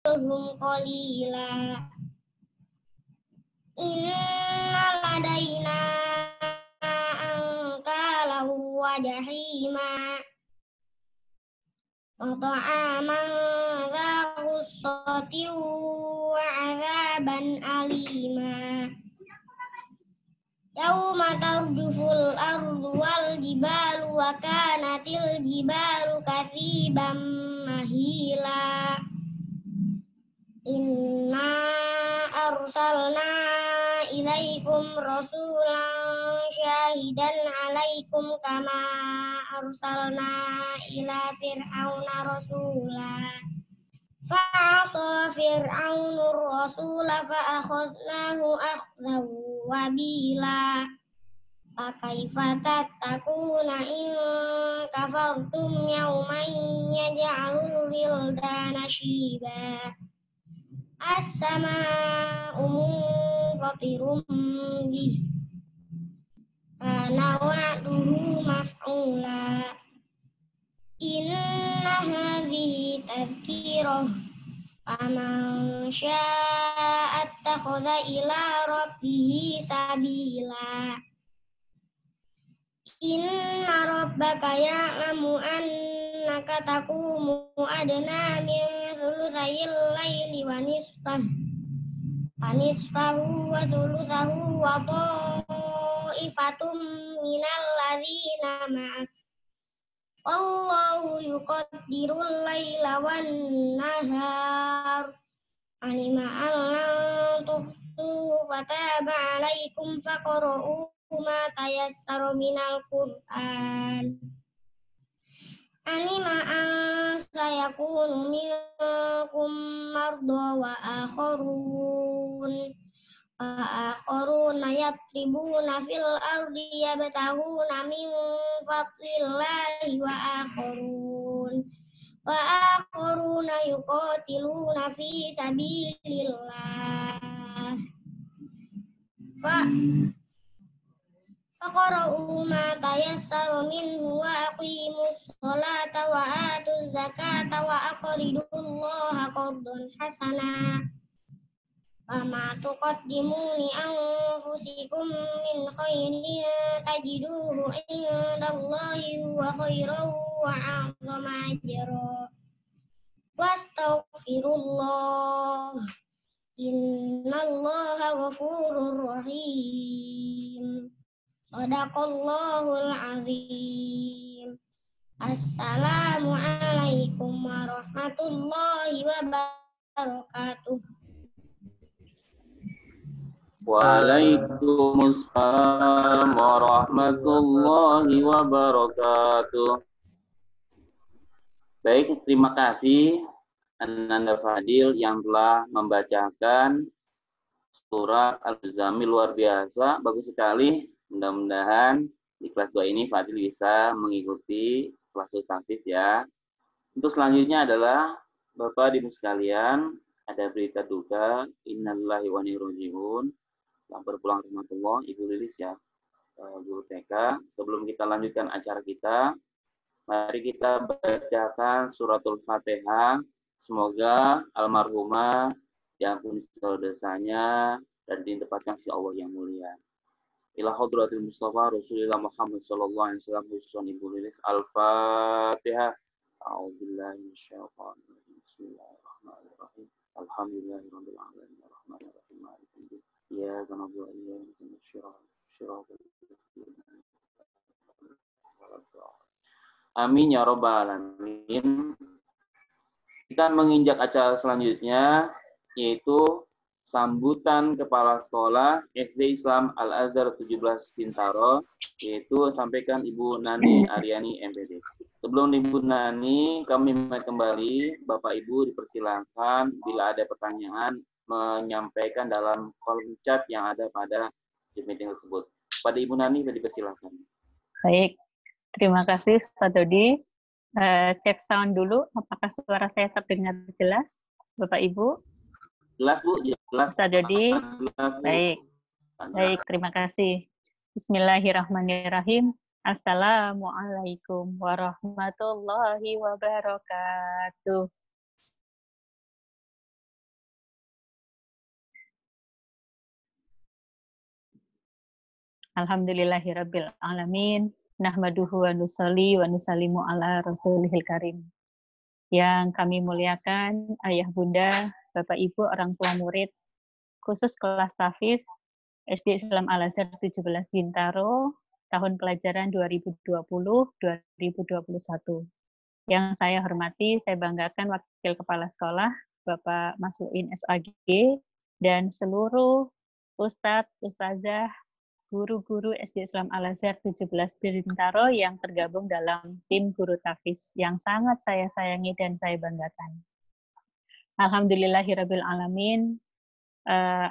minhum qalila. Inna ladaina ankalahu wa jahima wa ta'aman dha ghussatin wa 'adzaban alima. Yauma tarjuful ardu wal jibalu wa kanatil jibalu katsiban mahila. Inna arsalna ilaikum rasulan syahidan alaikum kama arsalna ila fir'auna rasula. Fa'asa fir'aunur rasula fa'akhadnahu akhdan wabila. Fakaifa tattaquna in kafartum yawman yaj'alul wildana shiba. As-sama'u munfatirun bih kana wa'duhu maf'ula. Inna hadhihi tadhkirah faman syaa'a attakhadha ila rabbih sabila. Inna rabbaka ya'lamu annaka taqumu adna min thuluthayil laili wa nisfahu wa thuluthahu wa ta'ifatum minal ladzina ma'ak. Wallahu yuqaddirul laila wan nahar. Alima an lan tuhsu fataba alaikum faqra'u ma tayassara minal Qur'an. Alima an sayakunu minkum marda wa akharuna yatribuna fil ardi yabtaghuna min fadlillahi wa akharuna yuqatiluna fi sabilillah. Faqra'u ma tayassara minhu wa aqimus sholata wa atuz zakata wa aqridullaha qardan hasana. Wa ma tuqaddimu li anfusikum min khairin tajiduhu indallahi wa khairan wa 'azama ajra. Wastaghfirullah. Innallaha ghafurur rahim. Shadaqallahul azim. Assalamualaikum warahmatullahi wabarakatuh. Waalaikumsalam warahmatullahi wabarakatuh. Baik, terima kasih Ananda Fadil yang telah membacakan surat Al-Muzammil. Luar biasa, bagus sekali. Mudah-mudahan di kelas 2 ini Fadil bisa mengikuti kelas substantif ya. Untuk selanjutnya adalah Bapak Ibu sekalian, ada berita duka innalillahi wa inna ilaihi raji'un. Yang berpulang rahmatullah Ibu Lilis ya, guru TK. Sebelum kita lanjutkan acara kita, mari kita bacakan suratul Fatihah. Semoga almarhumah diampuni segala dosanya dan ditempatkan si Allah yang mulia. Ila hadratil Mustafa Rasulullah Muhammad sallallahu alaihi wasallam, khususan Ibu Lilis. Al-Fatihah. A'udzubillahi minasyaitonir rajim. Bismillahirrahmanirrahim. Alhamdulillahirabbil alamin arrahmanir rahim maliki yaumiddin. Iyyaka na'budu wa iyyaka nasta'in. Amin ya rabbal alamin. Kita menginjak acara selanjutnya, yaitu sambutan Kepala Sekolah SD Islam Al-Azhar 17 Bintaro, yaitu sampaikan Ibu Nani Aryani MPD. Sebelum Ibu Nani, kami kembali, Bapak Ibu dipersilakan bila ada pertanyaan menyampaikan dalam kolom chat yang ada pada meeting tersebut. Pada Ibu Nani, dipersilakan. Baik, terima kasih Ustaz Dodi. Cek sound dulu, apakah suara saya terdengar jelas, Bapak Ibu? Jelas Bu, jelas. Ustaz Dodi, baik, Baik, terima kasih. Bismillahirrahmanirrahim. Assalamualaikum warahmatullahi wabarakatuh. Alhamdulillahirabbil alamin. Nahmaduhu wa nusalli wa nusallimu ala rasulihil karim. Yang kami muliakan ayah bunda, bapak ibu, orang tua murid, khusus kelas tahfiz SD Islam Al Azhar 17 Bintaro, tahun pelajaran 2020-2021. Yang saya hormati, saya banggakan Wakil Kepala Sekolah, Bapak Masluin SAG, dan seluruh Ustadz, Ustazah, guru-guru SD Islam Al Azhar 17 Bintaro yang tergabung dalam tim guru tahfiz yang sangat saya sayangi dan saya banggakan. Alhamdulillahirabbil alamin.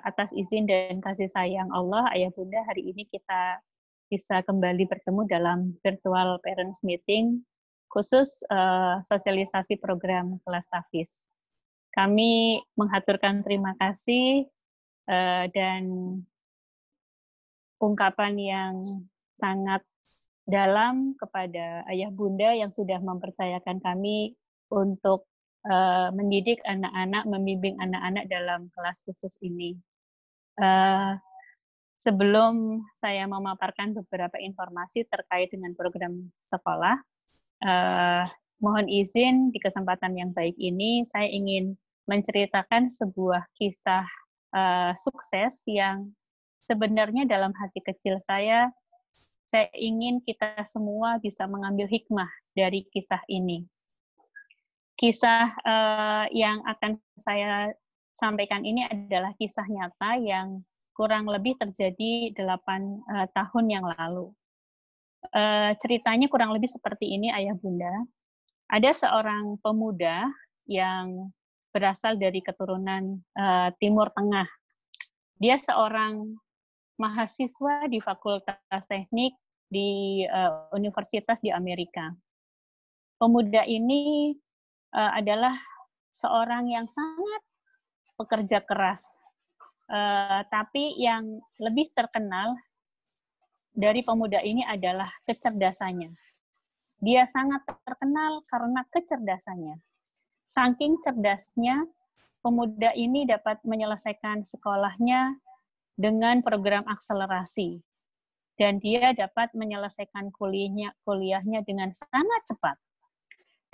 Atas izin dan kasih sayang Allah, ayah bunda, hari ini kita bisa kembali bertemu dalam virtual parents meeting khusus sosialisasi program kelas tahfiz. Kami menghaturkan terima kasih dan ungkapan yang sangat dalam kepada ayah bunda yang sudah mempercayakan kami untuk mendidik anak-anak, membimbing anak-anak dalam kelas khusus ini. Sebelum saya memaparkan beberapa informasi terkait dengan program sekolah, mohon izin di kesempatan yang baik ini saya ingin menceritakan sebuah kisah sukses yang sebenarnya dalam hati kecil saya ingin kita semua bisa mengambil hikmah dari kisah ini. Kisah yang akan saya sampaikan ini adalah kisah nyata yang kurang lebih terjadi 8 tahun yang lalu. Ceritanya kurang lebih seperti ini, ayah bunda. Ada seorang pemuda yang berasal dari keturunan Timur Tengah. Dia seorang mahasiswa di Fakultas Teknik di universitas di Amerika. Pemuda ini adalah seorang yang sangat pekerja keras, tapi yang lebih terkenal dari pemuda ini adalah kecerdasannya. Dia sangat terkenal karena kecerdasannya. Saking cerdasnya, pemuda ini dapat menyelesaikan sekolahnya dengan program akselerasi, dan dia dapat menyelesaikan kuliahnya dengan sangat cepat.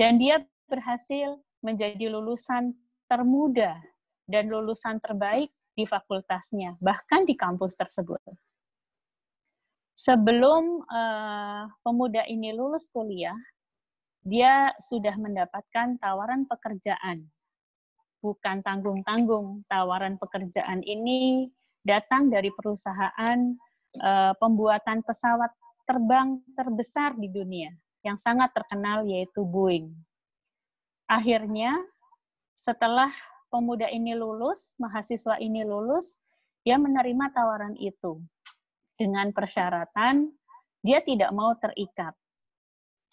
Dan dia berhasil menjadi lulusan termuda dan lulusan terbaik di fakultasnya, bahkan di kampus tersebut. Sebelum pemuda ini lulus kuliah, dia sudah mendapatkan tawaran pekerjaan. Bukan tanggung-tanggung, tawaran pekerjaan ini datang dari perusahaan pembuatan pesawat terbang terbesar di dunia, yang sangat terkenal, yaitu Boeing. Akhirnya, setelah pemuda ini lulus, mahasiswa ini lulus, dia menerima tawaran itu dengan persyaratan dia tidak mau terikat.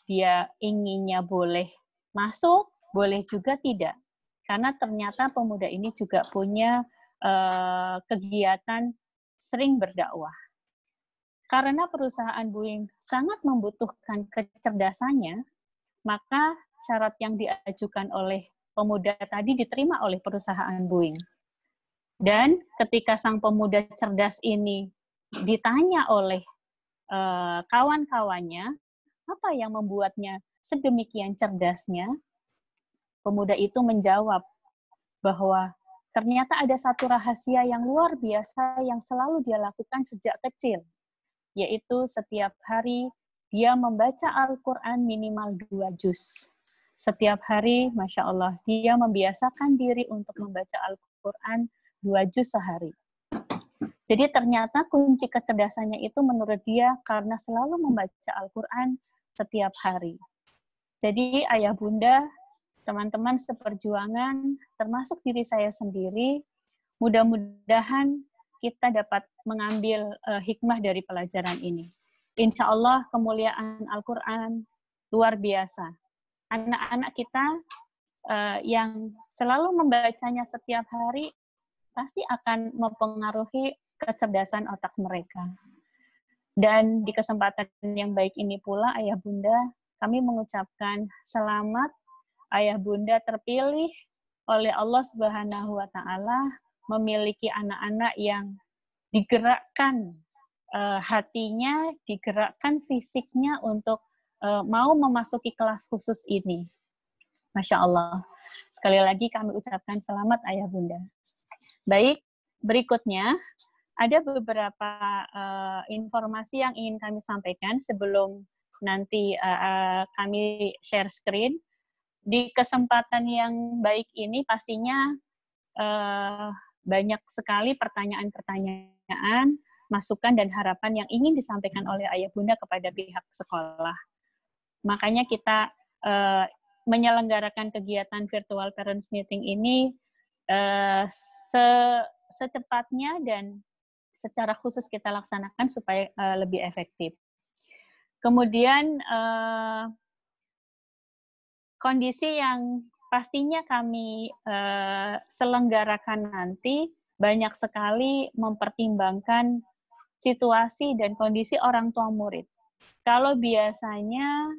Dia inginnya boleh masuk, boleh juga tidak. Karena ternyata pemuda ini juga punya kegiatan sering berdakwah. Karena perusahaan Boeing sangat membutuhkan kecerdasannya, maka syarat yang diajukan oleh pemuda tadi diterima oleh perusahaan Boeing. Dan ketika sang pemuda cerdas ini ditanya oleh kawan-kawannya, apa yang membuatnya sedemikian cerdasnya, pemuda itu menjawab bahwa ternyata ada satu rahasia yang luar biasa yang selalu dia lakukan sejak kecil, yaitu setiap hari dia membaca Al-Quran minimal 2 juz. Setiap hari, Masya Allah, dia membiasakan diri untuk membaca Al-Quran 2 juz sehari. Jadi ternyata kunci kecerdasannya itu menurut dia karena selalu membaca Al-Quran setiap hari. Jadi ayah bunda, teman-teman seperjuangan, termasuk diri saya sendiri, mudah-mudahan kita dapat mengambil hikmah dari pelajaran ini. Insya Allah kemuliaan Al-Quran luar biasa. Anak-anak kita yang selalu membacanya setiap hari pasti akan mempengaruhi kecerdasan otak mereka. Dan di kesempatan yang baik ini pula, ayah bunda, kami mengucapkan selamat ayah bunda terpilih oleh Allah Subhanahu wa Ta'ala memiliki anak-anak yang digerakkan hatinya, digerakkan fisiknya untuk mau memasuki kelas khusus ini. Masya Allah. Sekali lagi kami ucapkan selamat Ayah Bunda. Baik, berikutnya ada beberapa informasi yang ingin kami sampaikan sebelum nanti kami share screen. Di kesempatan yang baik ini pastinya banyak sekali pertanyaan-pertanyaan, masukan dan harapan yang ingin disampaikan oleh Ayah Bunda kepada pihak sekolah. Makanya kita menyelenggarakan kegiatan virtual parents meeting ini secepatnya dan secara khusus kita laksanakan supaya lebih efektif. Kemudian kondisi yang pastinya kami selenggarakan nanti banyak sekali mempertimbangkan situasi dan kondisi orang tua murid. Kalau biasanya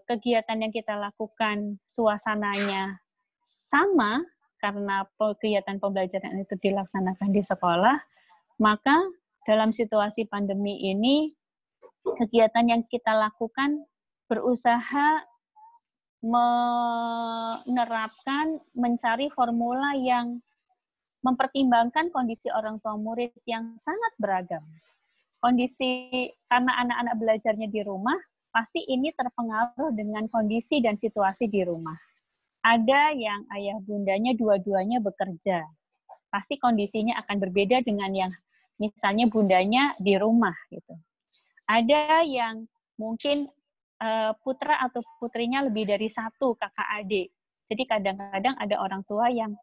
kegiatan yang kita lakukan suasananya sama karena kegiatan pembelajaran itu dilaksanakan di sekolah, maka dalam situasi pandemi ini kegiatan yang kita lakukan berusaha menerapkan, mencari formula yang mempertimbangkan kondisi orang tua murid yang sangat beragam. Kondisi karena anak-anak belajarnya di rumah, pasti ini terpengaruh dengan kondisi dan situasi di rumah. Ada yang ayah bundanya dua-duanya bekerja. Pasti kondisinya akan berbeda dengan yang misalnya bundanya di rumah gitu. Ada yang mungkin putra atau putrinya lebih dari satu kakak adik. Jadi kadang-kadang ada orang tua yang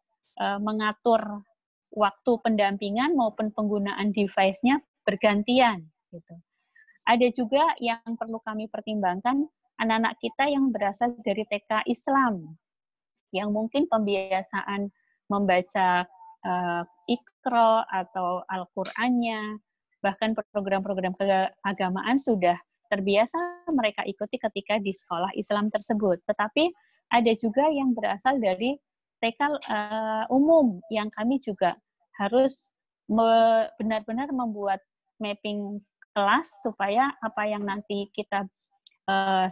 mengatur waktu pendampingan maupun penggunaan device-nya bergantian. Gitu. Ada juga yang perlu kami pertimbangkan anak-anak kita yang berasal dari TK Islam, yang mungkin pembiasaan membaca Iqra atau Al-Qur'annya, bahkan program-program keagamaan sudah terbiasa mereka ikuti ketika di sekolah Islam tersebut. Tetapi ada juga yang berasal dari TK umum yang kami juga harus benar-benar membuat mapping kelas supaya apa yang nanti kita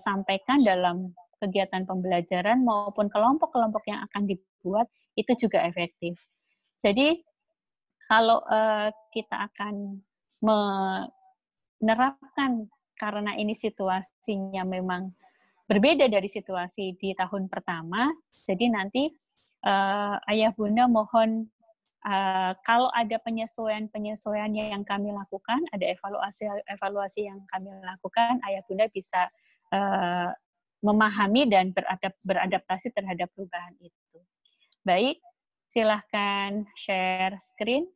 sampaikan dalam kegiatan pembelajaran maupun kelompok-kelompok yang akan dibuat itu juga efektif. Jadi kalau kita akan menerapkan karena ini situasinya memang berbeda dari situasi di tahun pertama, jadi nanti ayah bunda mohon kalau ada penyesuaian yang kami lakukan, ada evaluasi yang kami lakukan, ayah bunda bisa memahami dan beradaptasi terhadap perubahan itu. Baik, silahkan share screen.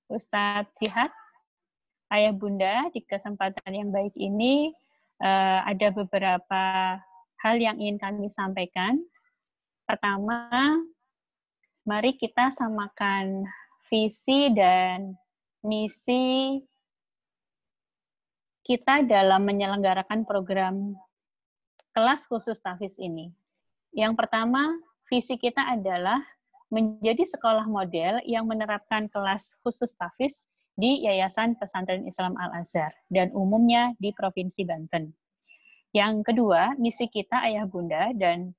Ustadz Jihad. Ayah bunda, di kesempatan yang baik ini ada beberapa hal yang ingin kami sampaikan. Pertama, mari kita samakan visi dan misi kita dalam menyelenggarakan program kelas khusus tahfiz ini. Yang pertama, visi kita adalah menjadi sekolah model yang menerapkan kelas khusus tahfiz di Yayasan Pesantren Islam Al-Azhar dan umumnya di Provinsi Banten. Yang kedua, misi kita ayah bunda dan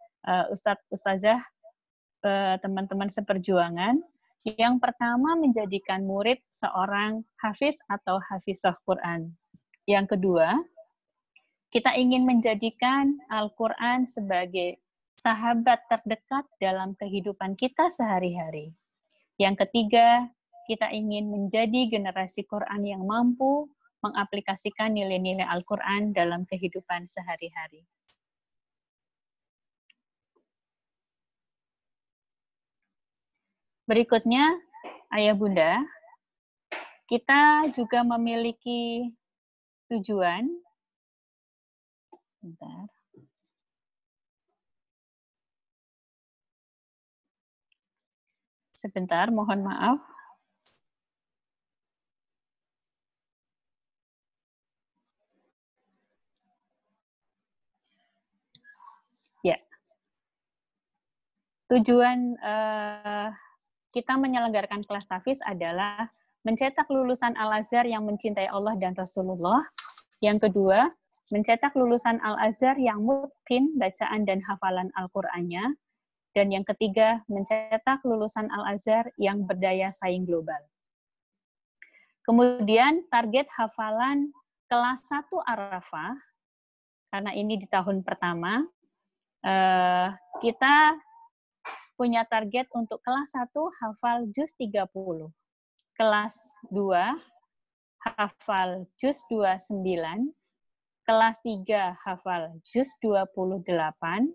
ustazah teman-teman seperjuangan, yang pertama menjadikan murid seorang hafiz atau hafizah Quran. Yang kedua, kita ingin menjadikan Al-Quran sebagai sahabat terdekat dalam kehidupan kita sehari-hari. Yang ketiga, kita ingin menjadi generasi Quran yang mampu mengaplikasikan nilai-nilai Al-Quran dalam kehidupan sehari-hari. Berikutnya, ayah bunda, kita juga memiliki tujuan. Sebentar. Sebentar, mohon maaf. Ya. Tujuan kita menyelenggarakan kelas tahfiz adalah mencetak lulusan Al-Azhar yang mencintai Allah dan Rasulullah. Yang kedua, mencetak lulusan Al-Azhar yang mungkin bacaan dan hafalan Al-Qur'annya. Dan yang ketiga, mencetak lulusan Al-Azhar yang berdaya saing global. Kemudian target hafalan kelas 1 Arafah, karena ini di tahun pertama, kita punya target untuk kelas 1 hafal juz 30. Kelas 2 hafal juz 29. Kelas 3 hafal juz 28.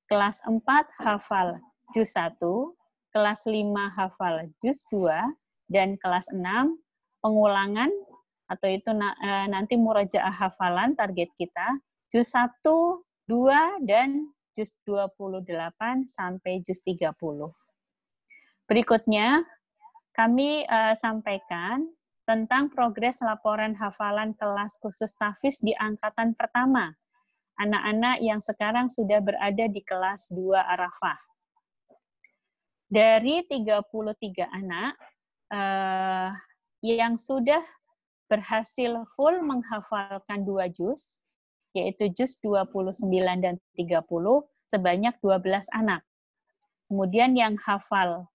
Kelas 4 hafal juz 1, kelas 5 hafal juz 2, dan kelas 6 pengulangan, atau itu nanti murajaah hafalan target kita, juz 1, 2, dan juz 28 sampai juz 30. Berikutnya, kami sampaikan tentang progres laporan hafalan kelas khusus tahfiz di angkatan pertama, anak-anak yang sekarang sudah berada di kelas 2 Arafah. Dari 33 anak yang sudah berhasil full menghafalkan 2 juz, yaitu juz 29 dan 30, sebanyak 12 anak. Kemudian yang hafal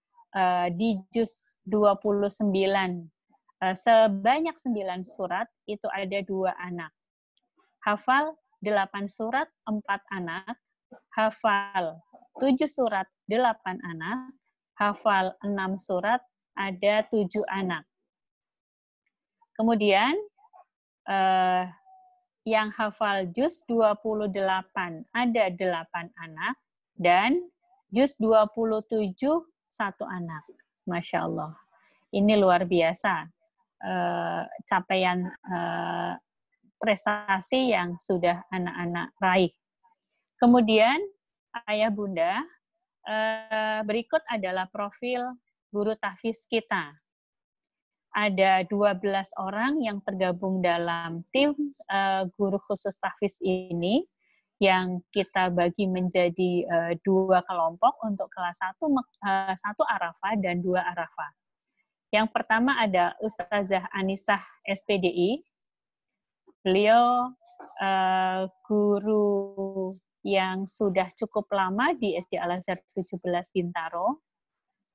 di juz 29 sebanyak 9 surat, itu ada 2 anak. Hafal 8 surat 4 anak, hafal 7 surat 8 anak, hafal 6 surat ada 7 anak. Kemudian yang hafal juz 28 ada 8 anak, dan juz 27 1 anak. Masya Allah. Ini luar biasa capaian prestasi yang sudah anak-anak raih. Kemudian, Ayah Bunda, berikut adalah profil guru tahfiz kita. Ada 12 orang yang tergabung dalam tim guru khusus tahfiz ini, yang kita bagi menjadi 2 kelompok untuk kelas 1 Arafah dan 2 Arafah. Yang pertama ada Ustazah Anisah SPDI. Beliau guru yang sudah cukup lama di SD Al-Azhar 17 Bintaro,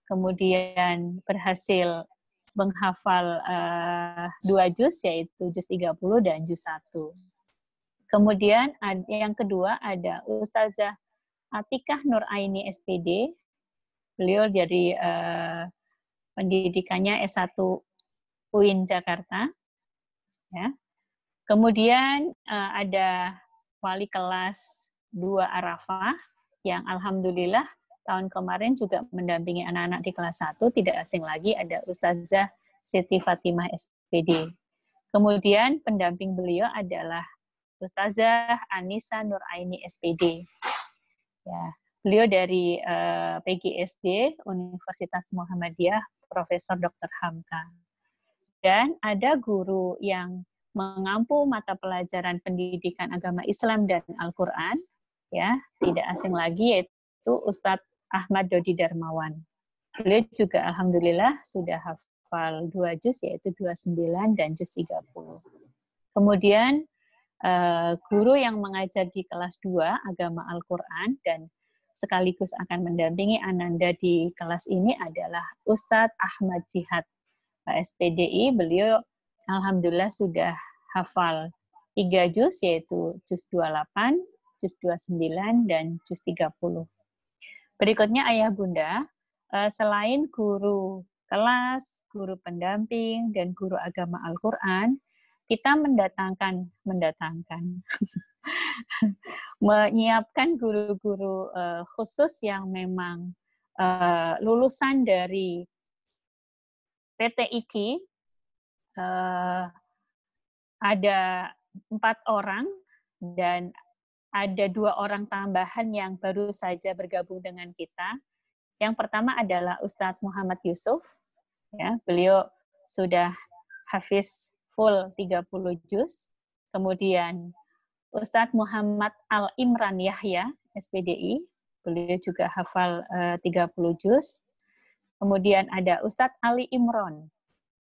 kemudian berhasil menghafal 2 juz, yaitu juz 30 dan juz 1. Kemudian yang kedua ada Ustazah Atikah Nuraini SPD. Beliau dari pendidikannya S1 UIN Jakarta. Ya. Kemudian ada wali kelas 2 Arafah yang alhamdulillah tahun kemarin juga mendampingi anak-anak di kelas 1, tidak asing lagi ada Ustazah Siti Fatimah SPD. Kemudian pendamping beliau adalah Ustazah Anissa Nuraini SPD. Ya, beliau dari PGSD Universitas Muhammadiyah Profesor Dr. Hamka. Dan ada guru yang mengampu mata pelajaran pendidikan agama Islam dan Al-Quran, ya, tidak asing lagi, yaitu Ustadz Ahmad Dodi Darmawan. Beliau juga alhamdulillah sudah hafal 2 juz, yaitu 29 dan juz 30. Kemudian guru yang mengajar di kelas 2 agama Al-Quran dan sekaligus akan mendampingi Ananda di kelas ini adalah Ustadz Ahmad Jihad SPDI. Beliau alhamdulillah sudah hafal 3 juz, yaitu juz 28, juz 29, dan juz 30. Berikutnya Ayah Bunda, selain guru kelas, guru pendamping, dan guru agama Al-Quran, kita menyiapkan guru-guru khusus yang memang lulusan dari PT IKI. Ada 4 orang dan ada 2 orang tambahan yang baru saja bergabung dengan kita. Yang pertama adalah Ustadz Muhammad Yusuf. Ya, beliau sudah hafiz full 30 juz. Kemudian Ustadz Muhammad Al-Imran Yahya SPDI. Beliau juga hafal 30 juz. Kemudian ada Ustadz Ali Imron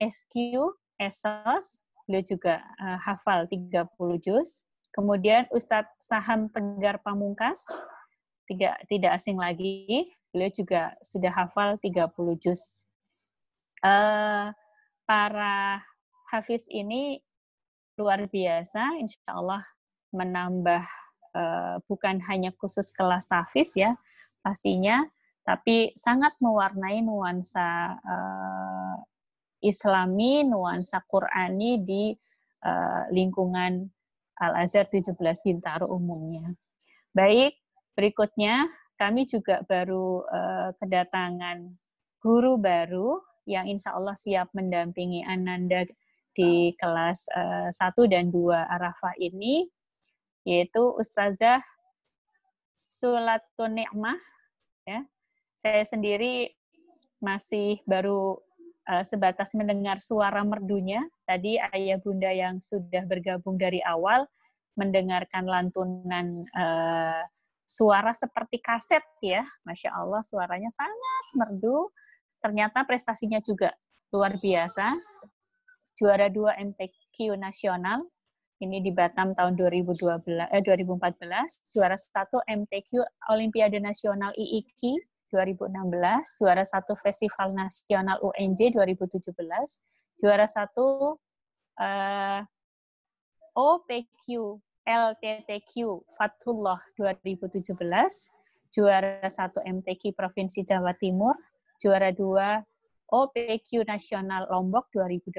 SQ, ESOS, beliau juga hafal 30 juz. Kemudian Ustadz Saham Tegar Pamungkas, tidak asing lagi, beliau juga sudah hafal 30 juz. Para hafiz ini luar biasa, insya Allah menambah bukan hanya khusus kelas tahfiz ya pastinya, tapi sangat mewarnai nuansa Islami, nuansa Qurani di lingkungan Al-Azhar 17 Bintaro umumnya. Baik, berikutnya kami juga baru kedatangan guru baru yang insya Allah siap mendampingi Ananda di kelas 1 dan 2 Arafah ini, yaitu Ustazah Sulatun Ni'mah. Ya. Saya sendiri masih baru sebatas mendengar suara merdunya. Tadi ayah bunda yang sudah bergabung dari awal mendengarkan lantunan suara seperti kaset ya. Masya Allah, suaranya sangat merdu. Ternyata prestasinya juga luar biasa. Juara 2 MTQ nasional, ini di Batam tahun 2014, juara 1 MTQ Olimpiade Nasional IIKI 2016, juara 1 Festival Nasional UNJ 2017, juara 1 OPQ LTTQ Fatullah 2017, juara 1 MTQ Provinsi Jawa Timur, juara 2 OPQ Nasional Lombok 2018.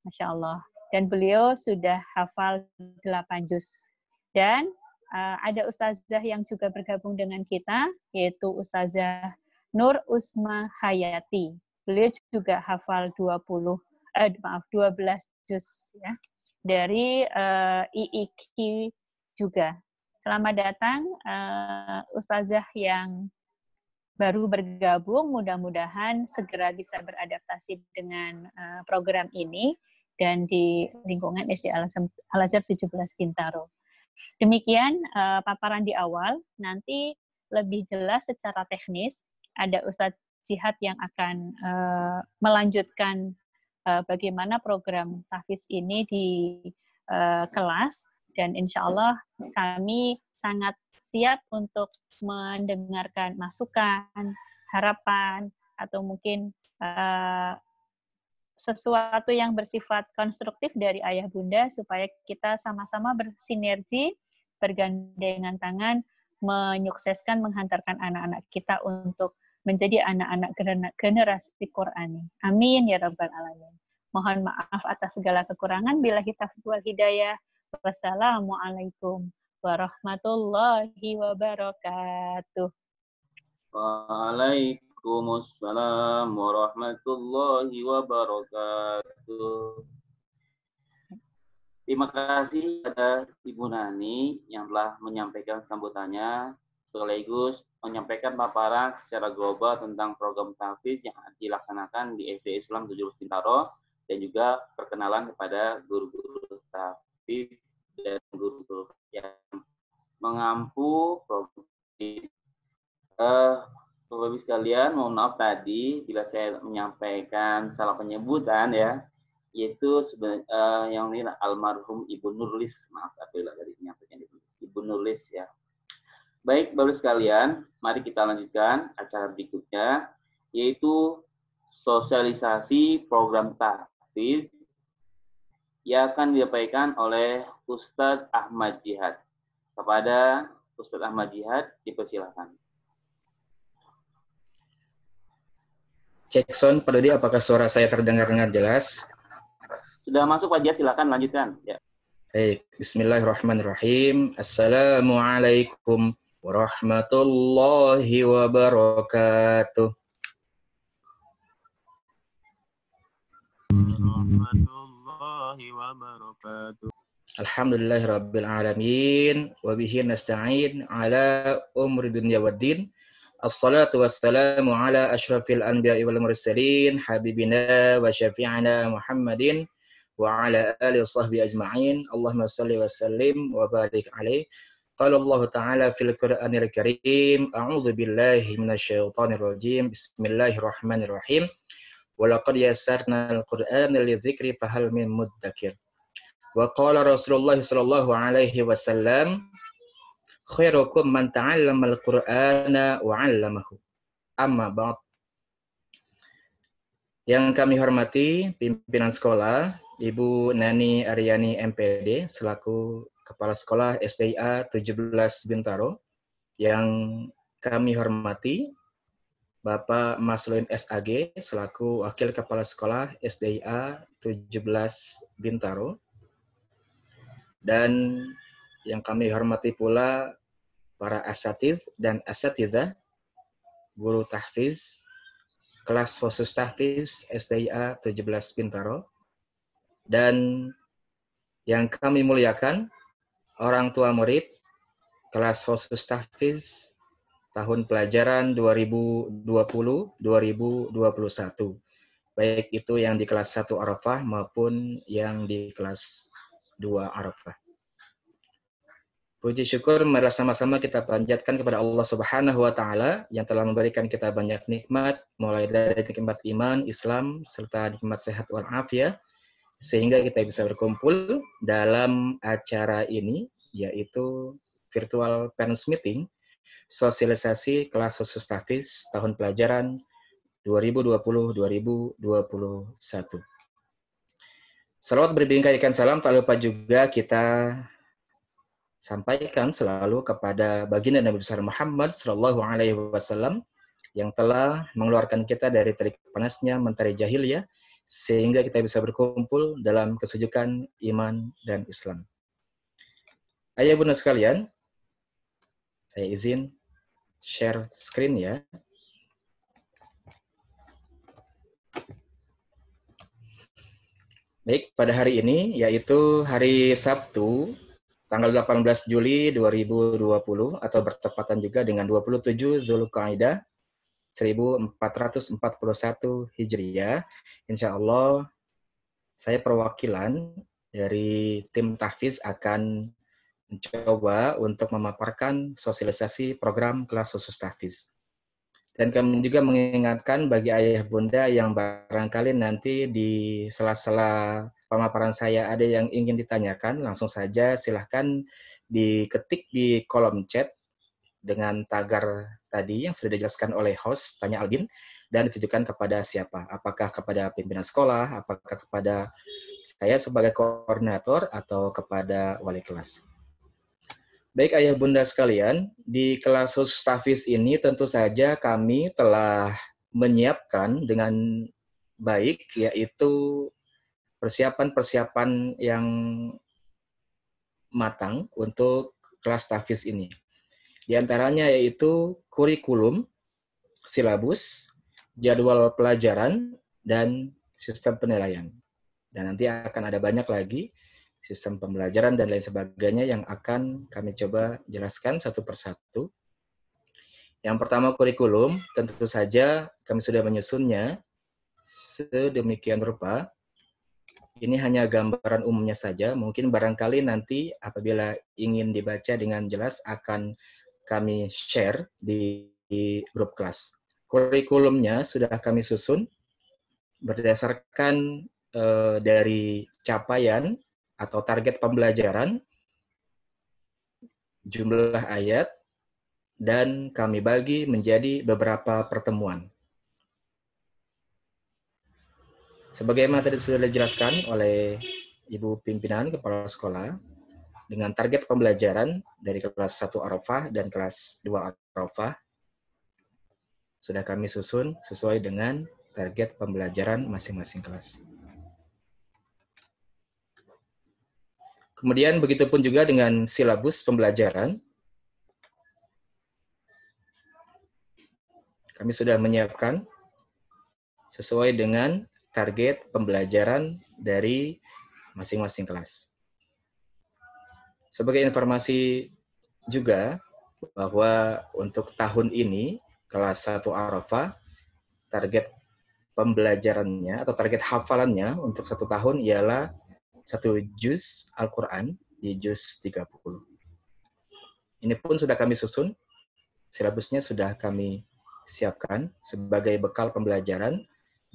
Masya Allah. Dan beliau sudah hafal 8 juz. Dan ada ustazah yang juga bergabung dengan kita, yaitu Ustazah Nur Usma Hayati. Beliau juga hafal 12 juz ya, dari IIQ juga. Selamat datang ustazah yang baru bergabung, mudah-mudahan segera bisa beradaptasi dengan program ini dan di lingkungan SD Al-Azhar 17 Bintaro. Demikian paparan di awal, nanti lebih jelas secara teknis, ada Ustadz Jihad yang akan melanjutkan bagaimana program tahfiz ini di kelas, dan insya Allah kami sangat siap untuk mendengarkan masukan, harapan, atau mungkin sesuatu yang bersifat konstruktif dari ayah bunda supaya kita sama-sama bersinergi, bergandengan tangan, menyukseskan menghantarkan anak-anak kita untuk menjadi anak-anak generasi Qurani. Amin ya rabbal alamin. Mohon maaf atas segala kekurangan. Billahi taufiq wal hidayah. Wassalamualaikum warahmatullahi wabarakatuh. Waalaikumsalam warahmatullahi wabarakatuh. Terima kasih kepada Ibu Nani yang telah menyampaikan sambutannya, sekaligus menyampaikan paparan secara global tentang program tahfiz yang dilaksanakan di SD Islam 17 Bintaro, dan juga perkenalan kepada guru-guru tahfiz dan guru-guru yang mengampu program. Bapak-Ibu sekalian, mohon maaf tadi bila saya menyampaikan salah penyebutan ya, yaitu yang ini almarhum Ibu Nurlis, maaf apabila tadi menyampaikan Ibu Nurlis ya. Baik, Bapak-Ibu sekalian, mari kita lanjutkan acara berikutnya, yaitu sosialisasi program tahfiz yang akan disampaikan oleh Ustadz Ahmad Jihad. Kepada Ustadz Ahmad Jihad, dipersilakan. Cek sound, Pak Dodi, apakah suara saya terdengar dengan jelas? Sudah masuk, Pak Jihad, silakan lanjutkan. Ya. Baik, bismillahirrahmanirrahim. Assalamualaikum warahmatullahi wabarakatuh. Alhamdulillahirabbil alamin wa bihi nasta'in ala umri dunya waddin. Assalatu wassalamu ala asyrafil anbiya'i wal mursalin habibina wa syafi'ina Muhammadin wa ala alihi washabbihi ajma'in. Allahumma shalli wa sallim wa barik alaihi. Qala Allah Ta'ala fil Qur'anil Karim, a'udzu billahi minasyaitonir rajim. Bismillahirrahmanirrahim. walaqad yassarnal Qur'ana lidzikri fahal min muddakir. Wa qala Rasulullah sallallahu alaihi wasallam, khairukum man ta'allamal Qur'ana wa 'allamahu. Amma ba'd. Yang kami hormati pimpinan sekolah, Ibu Nani Aryani MPD selaku Kepala Sekolah SDIA 17 Bintaro. Yang kami hormati Bapak Maslin SAG selaku Wakil Kepala Sekolah SDIA 17 Bintaro. Dan yang kami hormati pula para asatidz dan asatidzah, guru tahfiz, kelas khusus tahfiz SDIA 17 Bintaro, dan yang kami muliakan orang tua murid kelas khusus tahfiz tahun pelajaran 2020-2021, baik itu yang di kelas 1 Arafah maupun yang di kelas 2 Arafah. Puji syukur bersama-sama kita panjatkan kepada Allah Subhanahu wa taala yang telah memberikan kita banyak nikmat, mulai dari nikmat iman, Islam, serta nikmat sehat wal afiat, sehingga kita bisa berkumpul dalam acara ini, yaitu virtual parents meeting, sosialisasi kelas khusus tahfiz tahun pelajaran 2020-2021. Salawat berbingkai salam, tak lupa juga kita sampaikan selalu kepada baginda Nabi besar Muhammad sallallahu alaihi wasallam yang telah mengeluarkan kita dari terik panasnya mentari jahiliyah sehingga kita bisa berkumpul dalam kesejukan iman dan Islam. Ayah bunda sekalian, saya izin share screen ya. Baik, pada hari ini yaitu hari Sabtu tanggal 18 Juli 2020 atau bertepatan juga dengan 27 Zulqa'dah 1441 Hijriah. Insya Allah saya perwakilan dari tim tahfiz akan mencoba untuk memaparkan sosialisasi program kelas khusus tahfiz. Dan kami juga mengingatkan bagi ayah bunda yang barangkali nanti di sela-sela pemaparan saya ada yang ingin ditanyakan, langsung saja silahkan diketik di kolom chat dengan tagar tadi yang sudah dijelaskan oleh host, Tanya Albin, dan ditujukan kepada siapa? Apakah kepada pimpinan sekolah, apakah kepada saya sebagai koordinator, atau kepada wali kelas. Baik ayah bunda sekalian, di kelas khusus tahfiz ini tentu saja kami telah menyiapkan dengan baik, yaitu persiapan-persiapan yang matang untuk kelas tahfiz ini. Di antaranya yaitu kurikulum, silabus, jadwal pelajaran, dan sistem penilaian. Dan nanti akan ada banyak lagi sistem pembelajaran dan lain sebagainya yang akan kami coba jelaskan satu persatu. Yang pertama kurikulum, tentu saja kami sudah menyusunnya sedemikian rupa. Ini hanya gambaran umumnya saja, mungkin barangkali nanti apabila ingin dibaca dengan jelas akan kami share di grup kelas. Kurikulumnya sudah kami susun berdasarkan dari capaian atau target pembelajaran, jumlah ayat, dan kami bagi menjadi beberapa pertemuan. Sebagaimana tadi sudah dijelaskan oleh Ibu Pimpinan Kepala Sekolah, dengan target pembelajaran dari kelas 1 Arafah dan kelas 2 Arafah, sudah kami susun sesuai dengan target pembelajaran masing-masing kelas. Kemudian begitupun juga dengan silabus pembelajaran. Kami sudah menyiapkan sesuai dengan target pembelajaran dari masing-masing kelas. Sebagai informasi juga bahwa untuk tahun ini kelas 1 Arafah target pembelajarannya atau target hafalannya untuk 1 tahun ialah 1 juz Al-Quran di juz 30. Ini pun sudah kami susun, silabusnya sudah kami siapkan sebagai bekal pembelajaran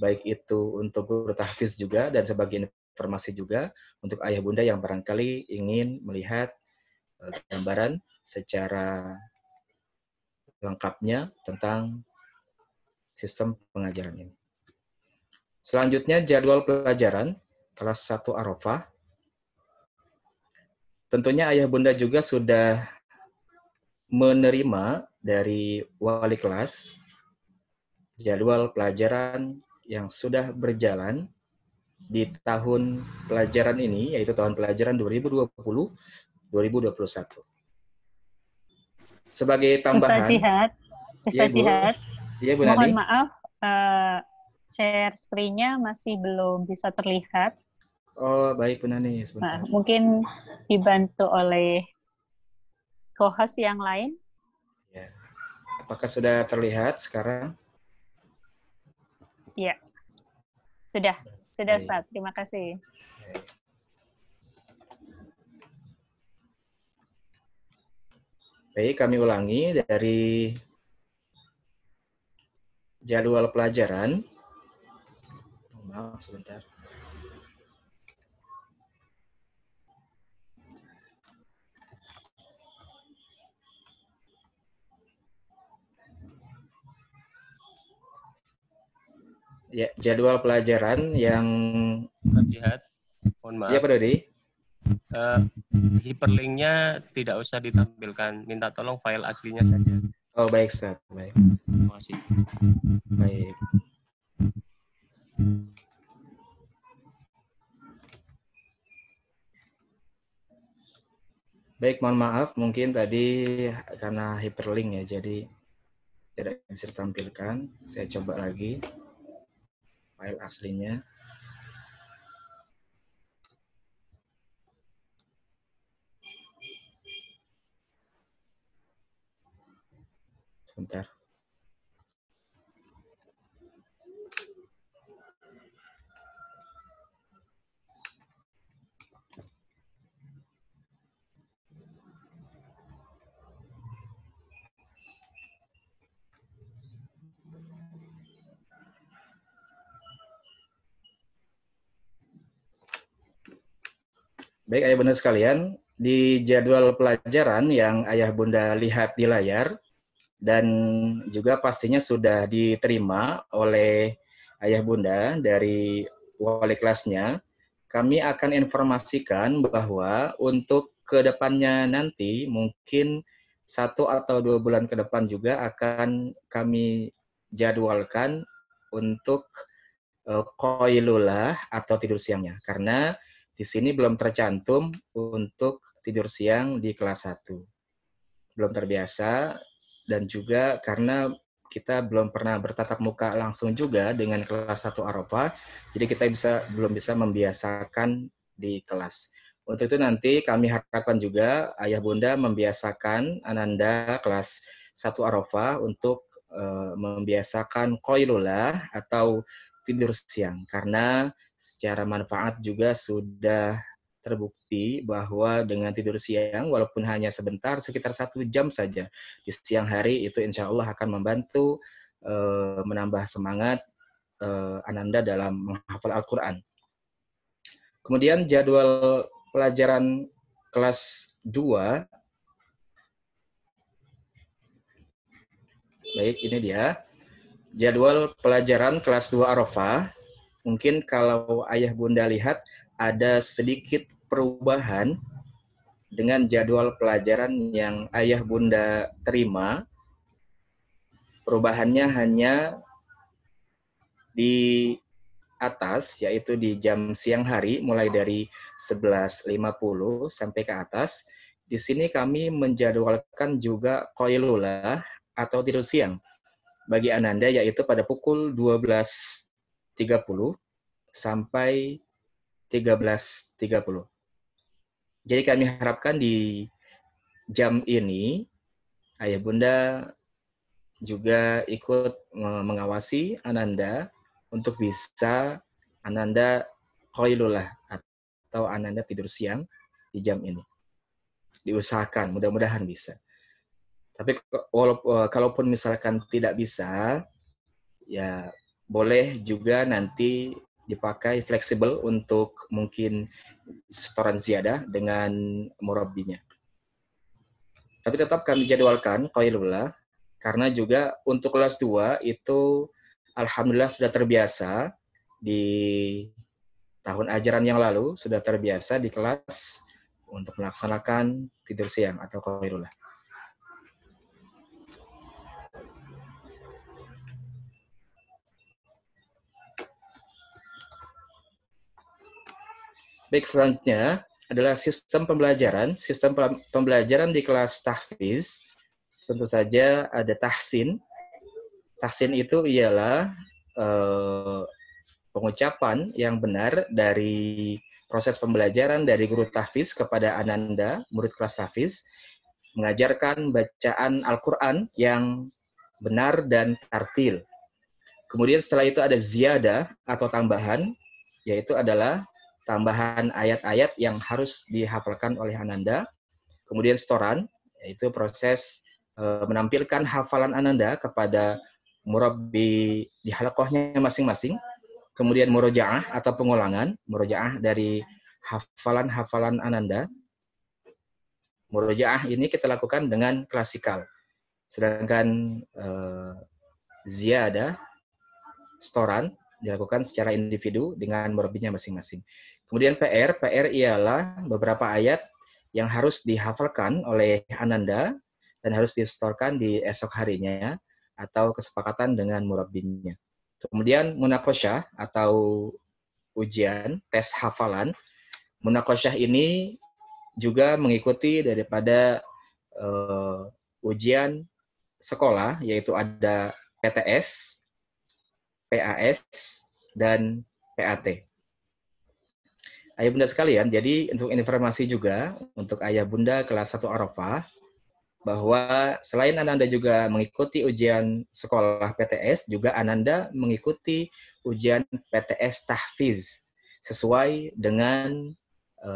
baik itu untuk guru tahfiz juga dan sebagai informasi juga untuk ayah bunda yang barangkali ingin melihat gambaran secara lengkapnya tentang sistem pengajaran ini. Selanjutnya jadwal pelajaran kelas 1 Arafah. Tentunya ayah bunda juga sudah menerima dari wali kelas jadwal pelajaran yang sudah berjalan di tahun pelajaran ini, yaitu tahun pelajaran 2020-2021. Sebagai tambahan, Ustaz Jihad, ya, Bu mohon Nani. maaf, share screen-nya masih belum bisa terlihat. Oh, baik Bu Nani, sebentar. Nah, mungkin dibantu oleh co-host yang lain. Ya. Apakah sudah terlihat sekarang? Ya, sudah Baik. Ustaz. Terima kasih. Baik, kami ulangi dari jadwal pelajaran. Maaf, sebentar. Ya, jadwal pelajaran yang Jihad, mohon maaf. Ya, Pak Dodi. Hyperlinknya tidak usah ditampilkan. Minta tolong file aslinya saja. Oh, baik, Ustaz. Baik. Terima kasih. Baik. Baik, mohon maaf. Mungkin tadi karena hyperlink ya, jadi tidak bisa ditampilkan. Saya coba lagi file aslinya. Sebentar. Baik, ayah bunda sekalian, di jadwal pelajaran yang ayah bunda lihat di layar dan juga pastinya sudah diterima oleh ayah bunda dari wali kelasnya, kami akan informasikan bahwa untuk kedepannya nanti mungkin 1 atau 2 bulan ke depan juga akan kami jadwalkan untuk qailulah atau tidur siangnya, karena di sini belum tercantum untuk tidur siang di kelas 1. Belum terbiasa, dan juga karena kita belum pernah bertatap muka langsung juga dengan kelas 1 Arafah, jadi kita belum bisa membiasakan di kelas. Untuk itu nanti kami harapkan juga ayah bunda membiasakan Ananda kelas 1 Arafah untuk membiasakan qailulah atau tidur siang, karena secara manfaat juga sudah terbukti bahwa dengan tidur siang walaupun hanya sebentar, sekitar 1 jam saja di siang hari, itu insya Allah akan membantu menambah semangat Ananda dalam menghafal Al-Quran. Kemudian jadwal pelajaran kelas 2. Baik, ini dia. Jadwal pelajaran kelas 2 Arafah. Mungkin kalau ayah bunda lihat ada sedikit perubahan dengan jadwal pelajaran yang ayah bunda terima. Perubahannya hanya di atas, yaitu di jam siang hari, mulai dari 11.50 sampai ke atas. Di sini kami menjadwalkan juga qailulah atau tidur siang bagi Ananda, yaitu pada pukul 12.30 sampai 13.30. Jadi kami harapkan di jam ini ayah bunda juga ikut mengawasi Ananda untuk bisa Ananda qailulah atau Ananda tidur siang di jam ini. Diusahakan, mudah-mudahan bisa. Tapi kalaupun misalkan tidak bisa, ya boleh juga nanti dipakai fleksibel untuk mungkin setoran ziyadah dengan murabbinya. Tapi tetap kami jadwalkan qailullah, karena juga untuk kelas 2 itu alhamdulillah sudah terbiasa di tahun ajaran yang lalu, sudah terbiasa di kelas untuk melaksanakan tidur siang atau qailullah. Baik, selanjutnya adalah sistem pembelajaran. Sistem pembelajaran di kelas tahfiz, tentu saja ada tahsin. Tahsin itu ialah pengucapan yang benar dari proses pembelajaran dari guru tahfiz kepada ananda, murid kelas tahfiz, mengajarkan bacaan Al-Quran yang benar dan tartil. Kemudian setelah itu ada ziyadah atau tambahan, yaitu adalah tambahan ayat-ayat yang harus dihafalkan oleh ananda. Kemudian setoran, yaitu proses menampilkan hafalan ananda kepada murabbi di halaqahnya masing-masing. Kemudian murojaah atau pengulangan, murojaah dari hafalan-hafalan ananda. Murojaah ini kita lakukan dengan klasikal. Sedangkan ziyadah, setoran, dilakukan secara individu dengan murabbinya masing-masing. Kemudian PR ialah beberapa ayat yang harus dihafalkan oleh ananda dan harus disetorkan di esok harinya atau kesepakatan dengan murabbinya. Kemudian munaqasyah atau ujian, tes hafalan. Munaqasyah ini juga mengikuti daripada ujian sekolah, yaitu ada PTS, PAS, dan PAT. Ayah bunda sekalian, jadi untuk informasi juga untuk ayah bunda kelas 1 Arafah, bahwa selain ananda juga mengikuti ujian sekolah PTS, juga ananda mengikuti ujian PTS tahfiz sesuai dengan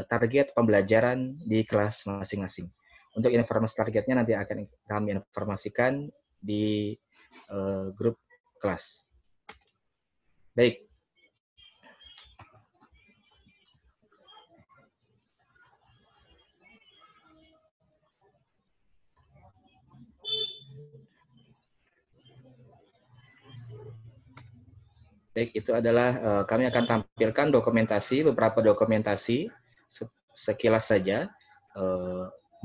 target pembelajaran di kelas masing-masing. Untuk informasi targetnya nanti akan kami informasikan di grup kelas. Baik. Baik, itu adalah kami akan tampilkan dokumentasi, beberapa dokumentasi sekilas saja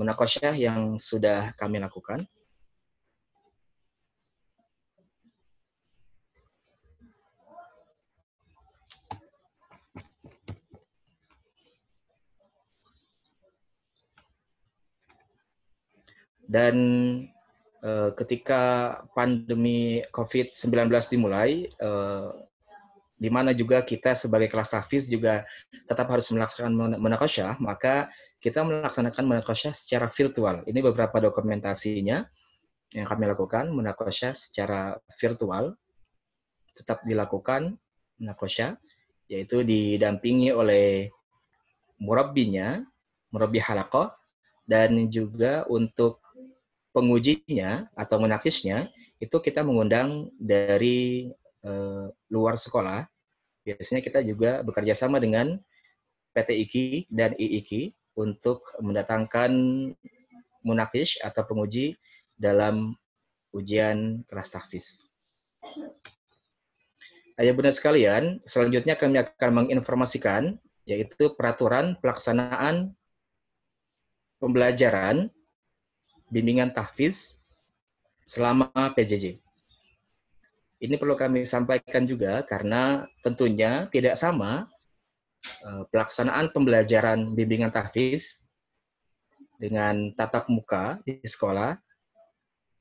munaqasyah yang sudah kami lakukan. Dan ketika pandemi COVID-19 dimulai, di mana juga kita sebagai kelas tahfiz juga tetap harus melaksanakan munaqasyah, maka kita melaksanakan munaqasyah secara virtual. Ini beberapa dokumentasinya yang kami lakukan, munaqasyah secara virtual. Tetap dilakukan munaqasyah, yaitu didampingi oleh murabbinya, murabbi halaqah, dan juga untuk pengujinya atau munakisnya, itu kita mengundang dari luar sekolah. Biasanya kita juga bekerja sama dengan PT IKI dan IIKI untuk mendatangkan munakis atau penguji dalam ujian kelas tahfiz. Ayah bunda sekalian, selanjutnya kami akan menginformasikan yaitu peraturan pelaksanaan pembelajaran bimbingan tahfiz selama PJJ. Ini perlu kami sampaikan juga karena tentunya tidak sama pelaksanaan pembelajaran bimbingan tahfiz dengan tatap muka di sekolah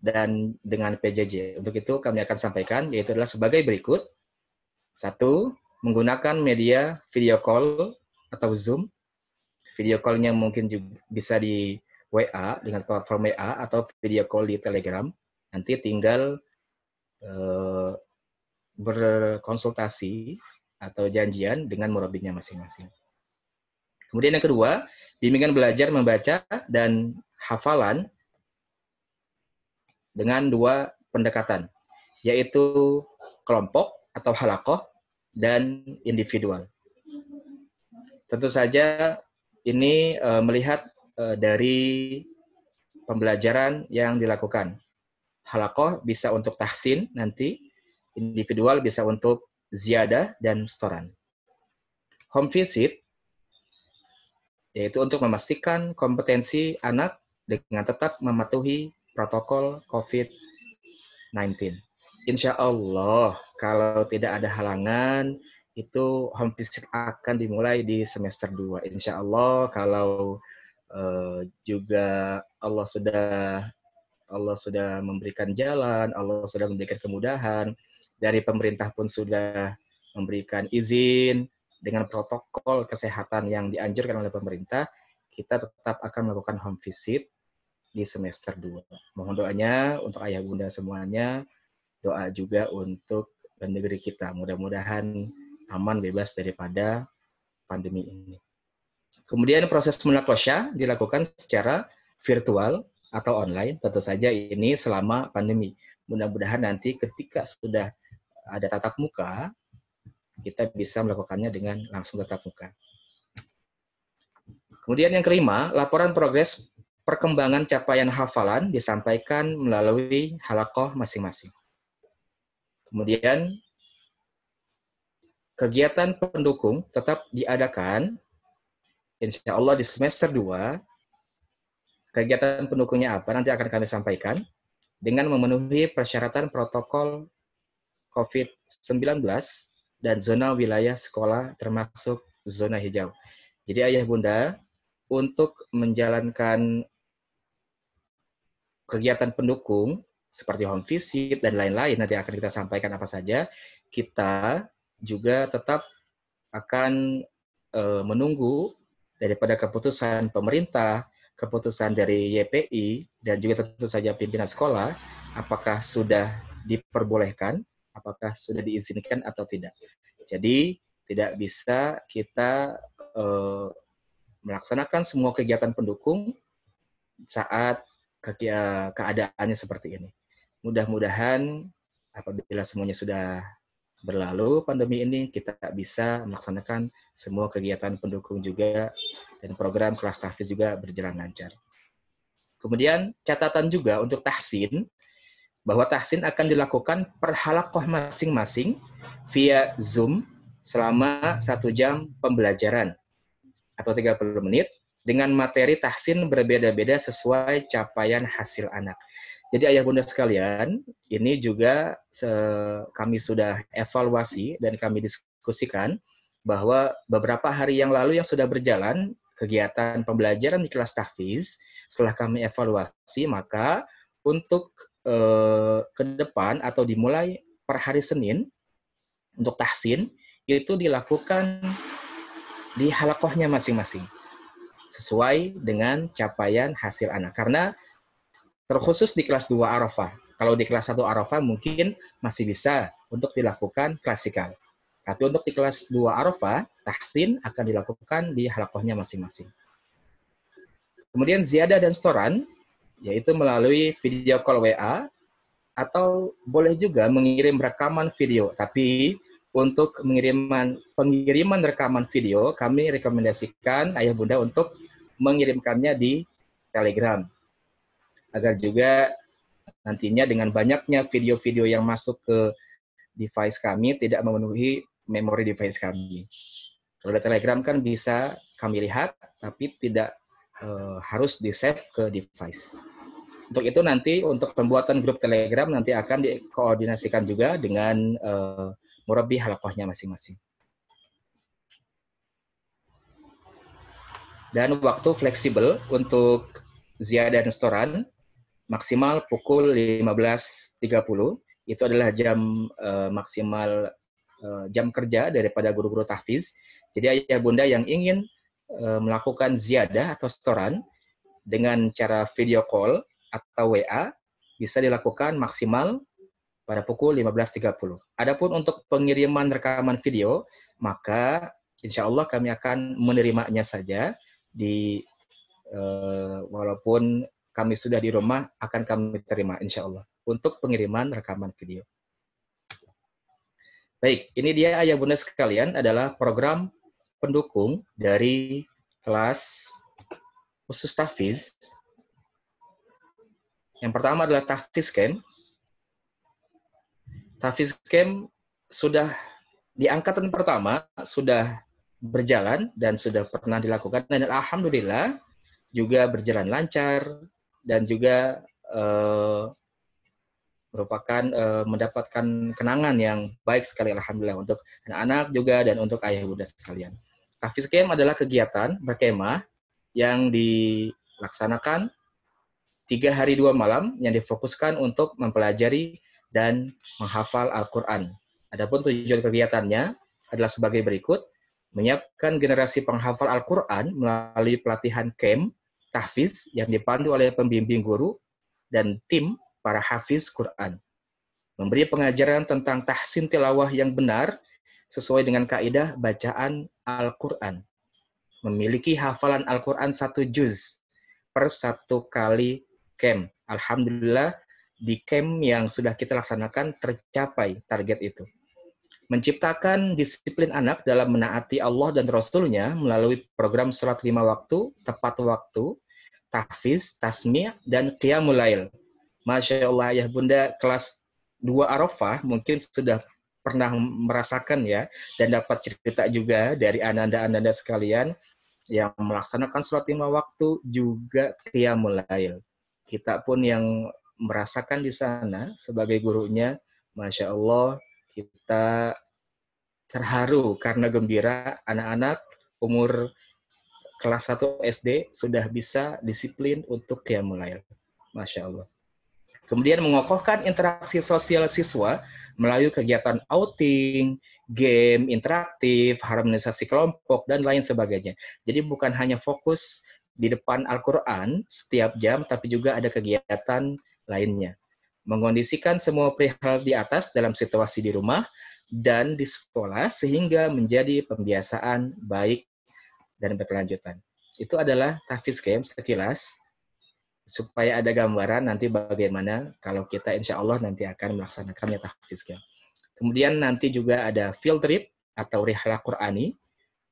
dan dengan PJJ. Untuk itu kami akan sampaikan yaitu adalah sebagai berikut. 1, menggunakan media video call atau Zoom. Video call-nya mungkin juga bisa di WA dengan platform WA atau video call di Telegram. Nanti tinggal berkonsultasi atau janjian dengan murabbinya masing-masing. Kemudian yang kedua, bimbingan belajar membaca dan hafalan dengan 2 pendekatan, yaitu kelompok atau halaqah dan individual. Tentu saja ini melihat dari pembelajaran yang dilakukan. Halaqah bisa untuk tahsin nanti, individual bisa untuk ziyadah dan setoran. Home visit yaitu untuk memastikan kompetensi anak dengan tetap mematuhi protokol COVID-19. Insya Allah, kalau tidak ada halangan, itu home visit akan dimulai di semester 2. Insya Allah, kalau juga Allah sudah memberikan jalan, Allah sudah memberikan kemudahan, dari pemerintah pun sudah memberikan izin, dengan protokol kesehatan yang dianjurkan oleh pemerintah, kita tetap akan melakukan home visit di semester 2. Mohon doanya untuk ayah bunda semuanya, doa juga untuk negeri kita. Mudah-mudahan aman, bebas daripada pandemi ini. Kemudian proses munaqasyah dilakukan secara virtual atau online, tentu saja ini selama pandemi. Mudah-mudahan nanti ketika sudah ada tatap muka, kita bisa melakukannya dengan langsung tatap muka. Kemudian yang kelima, laporan progres perkembangan capaian hafalan disampaikan melalui halaqah masing-masing. Kemudian kegiatan pendukung tetap diadakan, insya Allah di semester 2, kegiatan pendukungnya apa nanti akan kami sampaikan, dengan memenuhi persyaratan protokol COVID-19 dan zona wilayah sekolah termasuk zona hijau. Jadi ayah bunda, untuk menjalankan kegiatan pendukung seperti home visit dan lain-lain, nanti akan kita sampaikan apa saja, kita juga tetap akan menunggu daripada keputusan pemerintah, keputusan dari YPI, dan juga tentu saja pimpinan sekolah, apakah sudah diperbolehkan, apakah sudah diizinkan atau tidak. Jadi tidak bisa kita melaksanakan semua kegiatan pendukung saat keadaannya seperti ini. Mudah-mudahan apabila semuanya sudah berlalu pandemi ini, kita bisa melaksanakan semua kegiatan pendukung juga, dan program kelas tahfiz juga berjalan lancar. Kemudian catatan juga untuk tahsin, bahwa tahsin akan dilakukan per halaqah masing-masing via Zoom selama 1 jam pembelajaran atau 30 menit dengan materi tahsin berbeda-beda sesuai capaian hasil anak. Jadi ayah bunda sekalian, ini juga kami sudah evaluasi dan kami diskusikan bahwa beberapa hari yang lalu yang sudah berjalan kegiatan pembelajaran di kelas tahfiz, setelah kami evaluasi, maka untuk ke depan atau dimulai per hari Senin untuk tahsin itu dilakukan di halaqahnya masing-masing sesuai dengan capaian hasil anak. Karena terkhusus di kelas 2 Arafah. Kalau di kelas 1 Arafah mungkin masih bisa untuk dilakukan klasikal. Tapi untuk di kelas 2 Arafah, tahsin akan dilakukan di halaqahnya masing-masing. Kemudian ziyadah dan setoran, yaitu melalui video call WA, atau boleh juga mengirim rekaman video. Tapi untuk pengiriman rekaman video, kami rekomendasikan ayah bunda untuk mengirimkannya di Telegram. Agar juga nantinya dengan banyaknya video-video yang masuk ke device kami tidak memenuhi memori device kami. Kalau di Telegram kan bisa kami lihat, tapi tidak harus di-save ke device. Untuk itu nanti untuk pembuatan grup Telegram nanti akan dikoordinasikan juga dengan murabbi halaqahnya masing-masing. Dan waktu fleksibel untuk ziyadah dan setoran maksimal pukul 15.30. Itu adalah jam maksimal jam kerja daripada guru-guru tahfiz. Jadi ayah bunda yang ingin melakukan ziyadah atau setoran dengan cara video call atau WA bisa dilakukan maksimal pada pukul 15.30. Adapun untuk pengiriman rekaman video, maka insya Allah kami akan menerimanya saja walaupun kami sudah di rumah, akan kami terima insya Allah untuk pengiriman rekaman video. Baik, ini dia ayah bunda sekalian adalah program pendukung dari kelas khusus tahfiz. Yang pertama adalah tahfiz camp. Tahfiz camp sudah di angkatan pertama sudah berjalan dan sudah pernah dilakukan, dan alhamdulillah juga berjalan lancar dan juga merupakan mendapatkan kenangan yang baik sekali alhamdulillah untuk anak-anak juga dan untuk ayah bunda sekalian. Tahfiz camp adalah kegiatan berkemah yang dilaksanakan 3 hari 2 malam yang difokuskan untuk mempelajari dan menghafal Al-Quran. Adapun tujuan kegiatannya adalah sebagai berikut: menyiapkan generasi penghafal Al-Quran melalui pelatihan camp tahfiz yang dipandu oleh pembimbing guru dan tim para hafiz Quran. Memberi pengajaran tentang tahsin tilawah yang benar sesuai dengan kaidah bacaan Al-Quran. Memiliki hafalan Al-Quran 1 juz per 1 kali camp. Alhamdulillah di camp yang sudah kita laksanakan tercapai target itu. Menciptakan disiplin anak dalam menaati Allah dan Rasul-Nya melalui program sholat 5 waktu, tepat waktu, tahfiz, tasmi', dan qiyamul lail. Masya Allah, ayah bunda kelas 2 Arafah mungkin sudah pernah merasakan ya, dan dapat cerita juga dari ananda-ananda sekalian yang melaksanakan sholat 5 waktu juga qiyamul lail. Kita pun yang merasakan di sana sebagai gurunya, Masya Allah, kita terharu karena gembira anak-anak umur kelas 1 SD sudah bisa disiplin untuk qiyamul lail. Masya Allah. Kemudian mengokohkan interaksi sosial siswa melalui kegiatan outing, game interaktif, harmonisasi kelompok, dan lain sebagainya. Jadi bukan hanya fokus di depan Al-Quran setiap jam, tapi juga ada kegiatan lainnya. Mengondisikan semua perihal di atas dalam situasi di rumah dan di sekolah sehingga menjadi pembiasaan baik dan berkelanjutan. Itu adalah tahfiz camp sekilas, supaya ada gambaran nanti bagaimana kalau kita insya Allah nanti akan melaksanakannya tahfiz camp. Kemudian nanti juga ada field trip atau rihlah Qur'ani,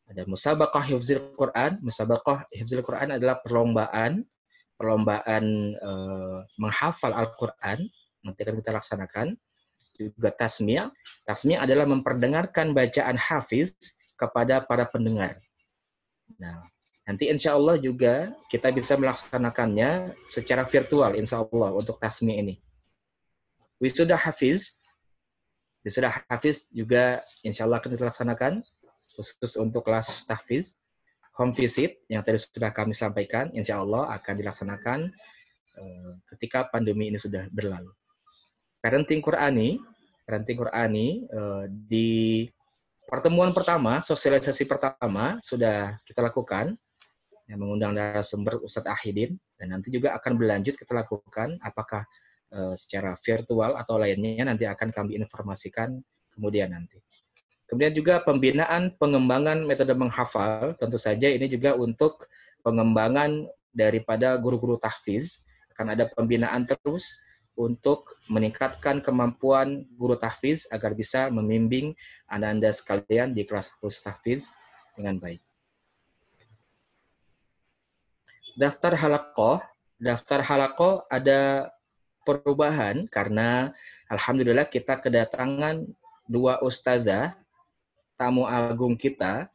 ada musabaqah hifzil Quran. Musabaqah hifzil Quran adalah perlombaan menghafal Al-Quran, nanti akan kita laksanakan. Juga tasmi'. Tasmi' adalah memperdengarkan bacaan hafiz kepada para pendengar. Nah, nanti insya Allah juga kita bisa melaksanakannya secara virtual insya Allah untuk tasmi' ini. Wisuda hafiz juga insya Allah akan dilaksanakan khusus untuk kelas tahfiz. Home visit yang tadi sudah kami sampaikan insya Allah akan dilaksanakan ketika pandemi ini sudah berlalu. Parenting Qur'ani di pertemuan pertama, sosialisasi pertama sudah kita lakukan, yang mengundang narasumber Ustadz Ahidin, dan nanti juga akan berlanjut kita lakukan apakah secara virtual atau lainnya nanti akan kami informasikan kemudian nanti. Kemudian juga pembinaan pengembangan metode menghafal, tentu saja ini juga untuk pengembangan daripada guru-guru tahfiz, akan ada pembinaan terus untuk meningkatkan kemampuan guru tahfiz agar bisa membimbing anda-anda sekalian di kelas khusus tahfiz dengan baik. Daftar halaqah ada perubahan karena alhamdulillah kita kedatangan 2 ustazah tamu agung kita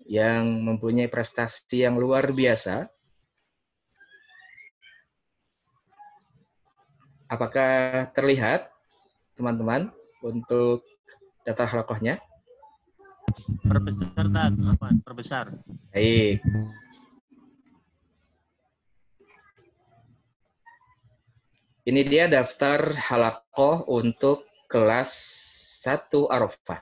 yang mempunyai prestasi yang luar biasa. Apakah terlihat teman-teman untuk daftar halaqahnya? Perbesar. Baik. Ini dia daftar halaqah untuk kelas 1 Arafah.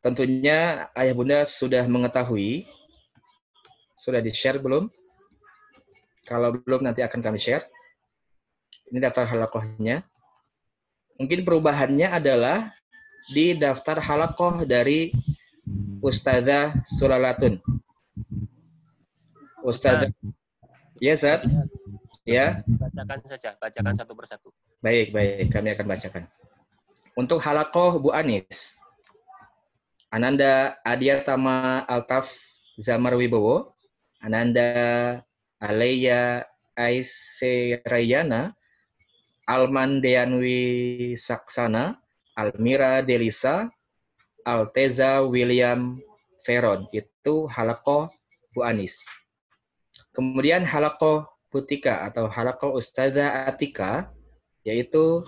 Tentunya ayah bunda sudah mengetahui, sudah di-share belum? Kalau belum nanti akan kami share. Ini daftar halaqahnya. Mungkin perubahannya adalah di daftar halaqah dari Ustazah Sulalatun. Ustazah. Ya, Zat? Ya. Bacakan satu persatu. Baik, kami akan bacakan. Untuk halakoh Bu Anis, Ananda Adiatama Altaf Zamarwibowo, Ananda Aleya Aiserayana, Alman Deanwi Saksana, Almira Delisa, Alteza William Veron. Itu halakoh Bu Anis. Kemudian halakoh Putika atau halakoh Ustazah Atika, yaitu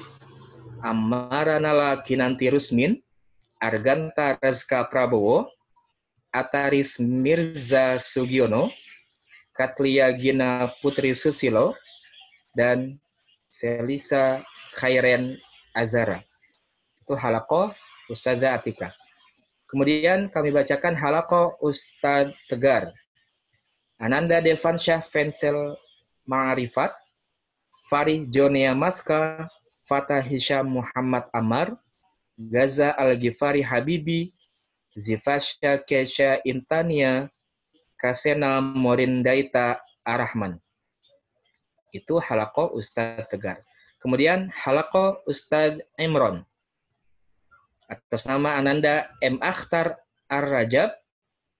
Amaranala Kinanti Rusmin, Arganta Razka Prabowo, Ataris Mirza Sugiono, Katlia Gina Putri Susilo, dan Selisa Khairen Azara. Itu halakoh Ustazah Atika. Kemudian kami bacakan halakoh Ustaz Tegar. Ananda Devansyah Fensel Ma'arifat, Farih Jonia Maska, Fatah Hisham Muhammad Amar, Gaza Al-Ghifari Habibi, Zifasya Kesha Intania, Kasena Morindaita Arahman. Itu halakoh Ustaz Tegar. Kemudian halakoh Ustaz Imron. Atas nama Ananda M. Akhtar Ar-Rajab,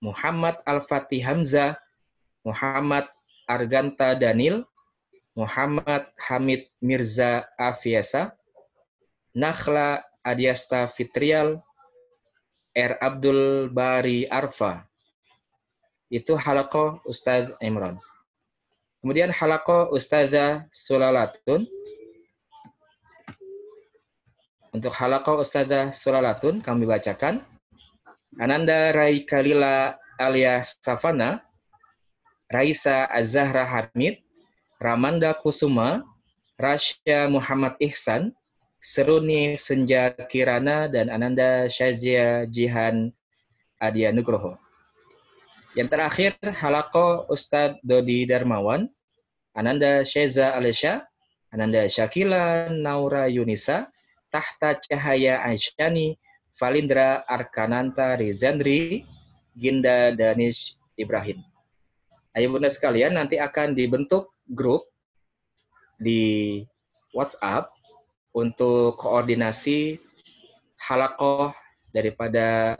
Muhammad Al-Fatih Hamzah, Muhammad Arganta Danil, Muhammad Hamid Mirza Afiasa, Nakhla Adiasta Fitrial, R. Abdul Bari Arfa. Itu halakoh Ustaz Imron. Kemudian halakoh Ustazah Sulalatun. Untuk halakoh Ustazah Sulalatun kami bacakan. Ananda Rai Kalila alias Safana, Raisa Azahra Hamid, Ramanda Kusuma, Rasya Muhammad Ihsan, Seruni Senja Kirana, dan Ananda Syazia Jihan Adia Nugroho. Yang terakhir, halakoh Ustadz Dodi Darmawan, Ananda Syeza Alesya, Ananda Syakila Naura Yunisa, Tahta Cahaya Aisyani, Valindra Arkananta Rizandri, Ginda Danish Ibrahim. Ayo bunda sekalian, nanti akan dibentuk grup di WhatsApp untuk koordinasi halakoh daripada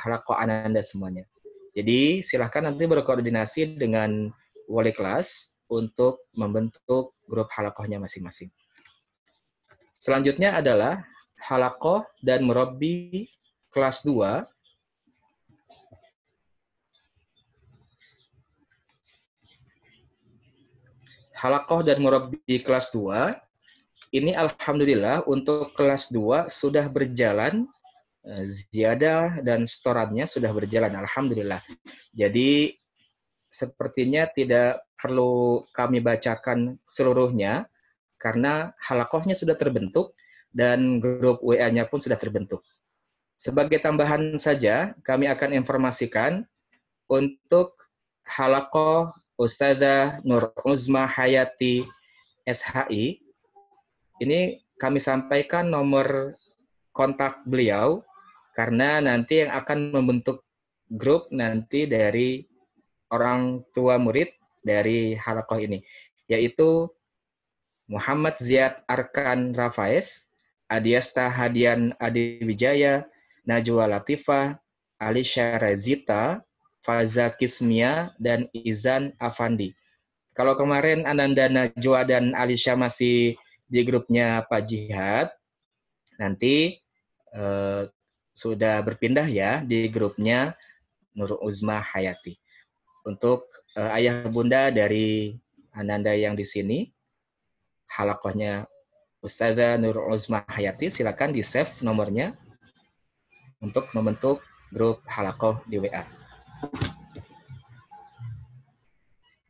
halakoh Ananda semuanya. Jadi silahkan nanti berkoordinasi dengan wali kelas untuk membentuk grup halakohnya masing-masing. Selanjutnya adalah halakoh dan murabbi kelas 2. Halakoh dan murabbi kelas 2, ini alhamdulillah untuk kelas 2 sudah berjalan, ziyadah dan setorannya sudah berjalan, alhamdulillah. Jadi sepertinya tidak perlu kami bacakan seluruhnya, karena halakohnya sudah terbentuk dan grup WA-nya pun sudah terbentuk. Sebagai tambahan saja, kami akan informasikan untuk halakoh Ustazah Nur Uzma Hayati SHI, ini kami sampaikan nomor kontak beliau, karena nanti yang akan membentuk grup nanti dari orang tua murid dari halakoh ini, yaitu Muhammad Ziyad Arkan Rafaiz, Adiasta Hadian Adi Wijaya, Najwa Latifah, Alisha Razita, Faza Kismia, dan Izan Afandi. Kalau kemarin Ananda Najwa dan Alisha masih di grupnya Pak Jihad, nanti sudah berpindah ya di grupnya Nur Uzma Hayati. Untuk ayah bunda dari Ananda yang di sini, halakohnya Ustazah Nur Uzma Hayati, silakan di-save nomornya untuk membentuk grup halakoh di WA.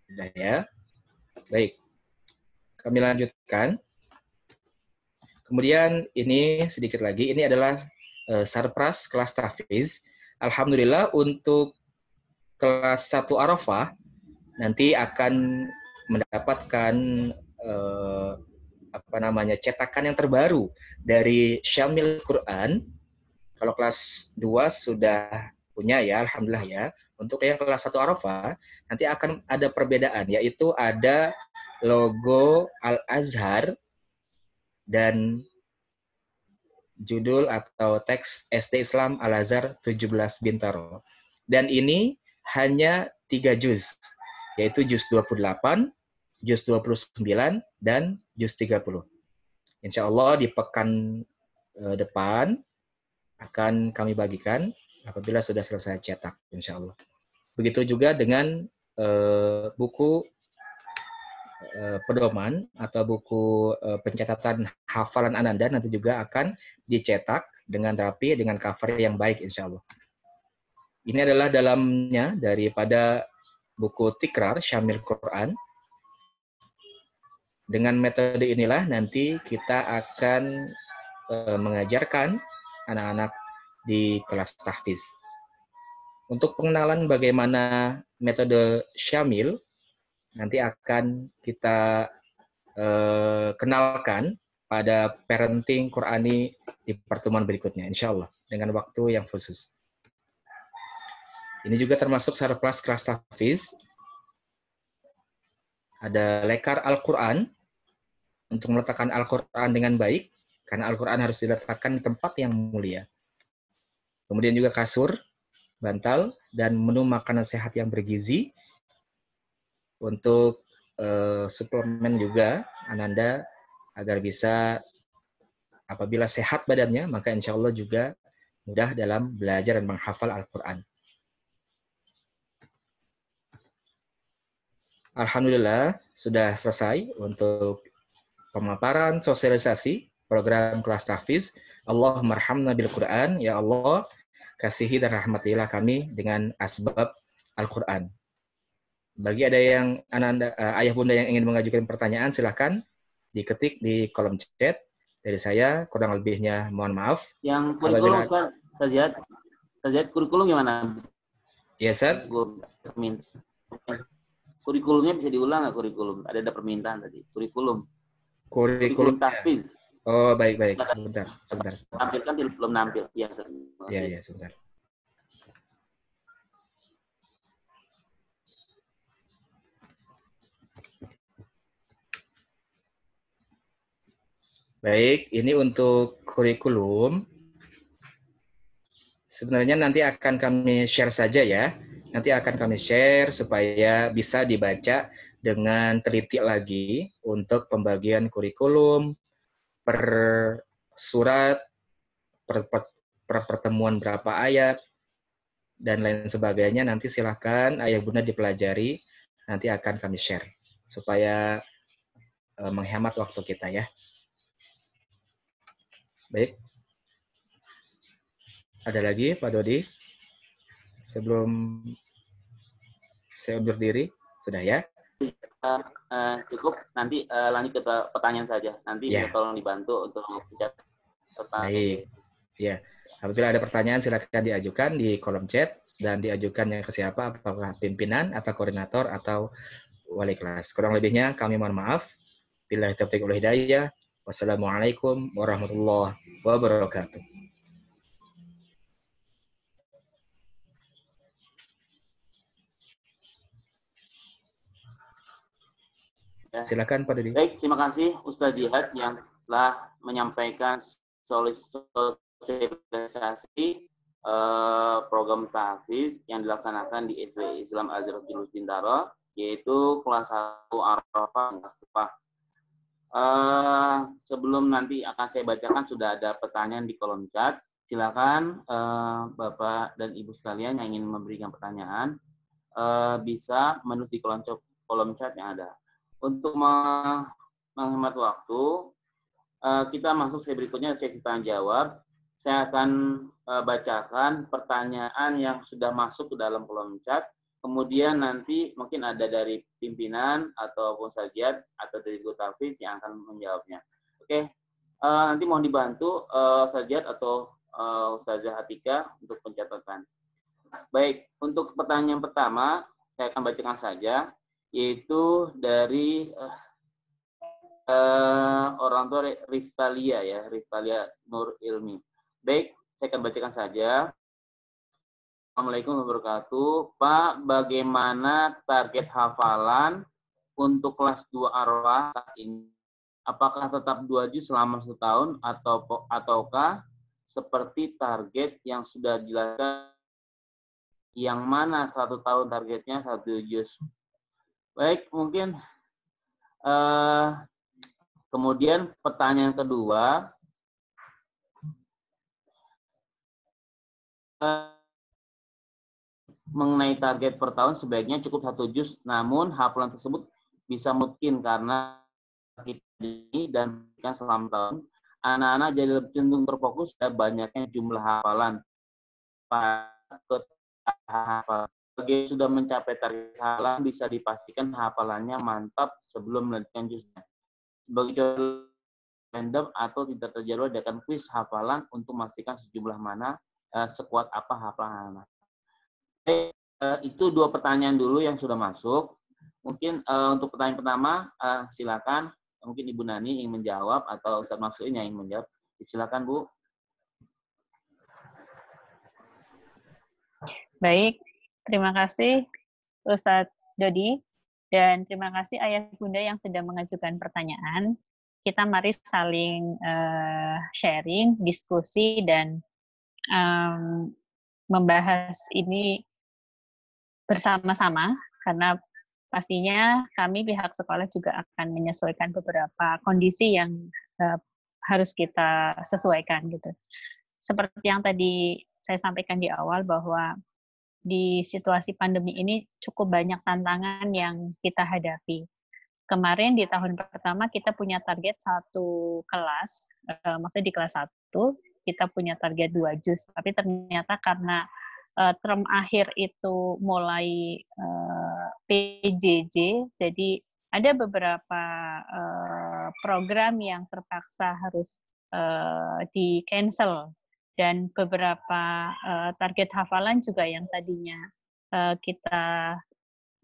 Sudah ya. Baik. Kami lanjutkan. Kemudian ini sedikit lagi, ini adalah sarpras kelas tahfiz. Alhamdulillah untuk kelas 1 Arafah nanti akan mendapatkan cetakan yang terbaru dari Syamil Quran. Kalau kelas 2 sudah punya ya, alhamdulillah ya. Untuk yang kelas 1 Arafah nanti akan ada perbedaan, yaitu ada logo Al-Azhar dan judul atau teks SD Islam Al-Azhar 17 Bintaro. Dan ini hanya 3 juz, yaitu juz 28, juz 29, dan juz 30. Insya Allah di pekan depan akan kami bagikan apabila sudah selesai cetak, insya Allah. Begitu juga dengan buku pedoman atau buku pencatatan hafalan Ananda nanti juga akan dicetak dengan rapi dengan cover yang baik insya Allah. Ini adalah dalamnya daripada buku Tikrar Syamil Quran. Dengan metode inilah nanti kita akan mengajarkan anak-anak di kelas tahfiz. Untuk pengenalan bagaimana metode Syamil nanti akan kita kenalkan pada parenting Qurani di pertemuan berikutnya, insya Allah, dengan waktu yang khusus. Ini juga termasuk surplus kelas tahfiz. Ada lekar Al-Quran, untuk meletakkan Al-Quran dengan baik, karena Al-Quran harus diletakkan di tempat yang mulia. Kemudian juga kasur, bantal, dan menu makanan sehat yang bergizi. Untuk suplemen juga Ananda agar bisa apabila sehat badannya maka insya Allah juga mudah dalam belajar dan menghafal Al-Quran. Alhamdulillah sudah selesai untuk pemaparan sosialisasi program kelas tahfiz. Allahumma arhamna bil Quran, ya Allah kasihi dan rahmatilah kami dengan asbab Al-Quran. Bagi ada yang ayah bunda yang ingin mengajukan pertanyaan, silahkan diketik di kolom chat. Dari saya, kurang lebihnya mohon maaf. Yang kurikulum, Ustaz, Sajad, kurikulum gimana? Ya, Ustaz. Kurikulumnya bisa diulang nggak kurikulum? Ada permintaan tadi. Kurikulum tahfiz. Oh, baik. Sebentar. Tampilkan belum nampil. Ya, sebentar. Baik, ini untuk kurikulum. Sebenarnya nanti akan kami share saja ya. Nanti akan kami share supaya bisa dibaca dengan teliti lagi untuk pembagian kurikulum per surat, per pertemuan berapa ayat, dan lain sebagainya. Nanti silakan ayah bunda dipelajari. Nanti akan kami share supaya menghemat waktu kita ya. Baik. Ada lagi, Pak Dodi? Sebelum saya undur diri, sudah ya? Cukup, nanti lanjut ke pertanyaan saja. Nanti tolong dibantu untuk menjawab pertanyaan. Baik. Ya. Apabila ada pertanyaan, silakan diajukan di kolom chat dan diajukannya ke siapa, apakah pimpinan atau koordinator atau wali kelas. Kurang lebihnya kami mohon maaf. Billahi taufiq wal hidayah. Wassalamualaikum warahmatullahi wabarakatuh. Ya. Silakan Pak Dodi. Baik, terima kasih Ustaz Jihad yang telah menyampaikan sosialisasi program tahfiz yang dilaksanakan di SD Islam Al-Azhar 17 Bintaro, yaitu kelas 1 Arafah. Sebelum nanti akan saya bacakan, sudah ada pertanyaan di kolom chat. Silakan Bapak dan Ibu sekalian yang ingin memberikan pertanyaan bisa menulis di kolom chat yang ada. Untuk menghemat waktu, kita masuk sesi berikutnya, sesi tanya jawab. Saya akan bacakan pertanyaan yang sudah masuk ke dalam kolom chat. Kemudian nanti mungkin ada dari pimpinan ataupun Sajad atau dari Guru Tahfiz yang akan menjawabnya. Oke, nanti mohon dibantu Sajad atau Ustazah Atika untuk pencatatan. Baik, untuk pertanyaan pertama saya akan bacakan saja, yaitu dari orang tua Riftalia ya, Riftalia Nur Ilmi. Baik, saya akan bacakan saja. Assalamualaikum warahmatullahi wabarakatuh. Pak, bagaimana target hafalan untuk kelas 2 Arafah saat ini? Apakah tetap 2 juz selama setahun ataukah seperti target yang sudah dijelaskan, yang mana 1 tahun targetnya 1 juz. Baik, mungkin kemudian pertanyaan kedua, mengenai target per tahun sebaiknya cukup 1 juz, namun hafalan tersebut bisa mungkin karena kita ini dan selama tahun, anak-anak jadi lebih cenderung terfokus pada banyaknya jumlah hafalan. Bagi sudah mencapai target hafalan, bisa dipastikan hafalannya mantap sebelum melanjutkan juznya. Sebagai contoh random atau tidak terjadwal adakan kuis hafalan untuk memastikan sejumlah mana sekuat apa hafalan anak. Itu 2 pertanyaan dulu yang sudah masuk. Mungkin untuk pertanyaan pertama, silakan. Mungkin Ibu Nani ingin menjawab atau Ustaz Maksudin yang ingin menjawab. Silakan, Bu. Baik, terima kasih Ustadz Dodi, dan terima kasih Ayah Bunda yang sudah mengajukan pertanyaan. Kita mari saling sharing, diskusi, dan membahas ini bersama-sama, karena pastinya kami pihak sekolah juga akan menyesuaikan beberapa kondisi yang harus kita sesuaikan gitu. Seperti yang tadi saya sampaikan di awal bahwa di situasi pandemi ini cukup banyak tantangan yang kita hadapi. Kemarin di tahun pertama kita punya target 1 kelas, maksudnya di kelas 1 kita punya target 2 juz, tapi ternyata karena term akhir itu mulai PJJ, jadi ada beberapa program yang terpaksa harus di-cancel, dan beberapa target hafalan juga yang tadinya kita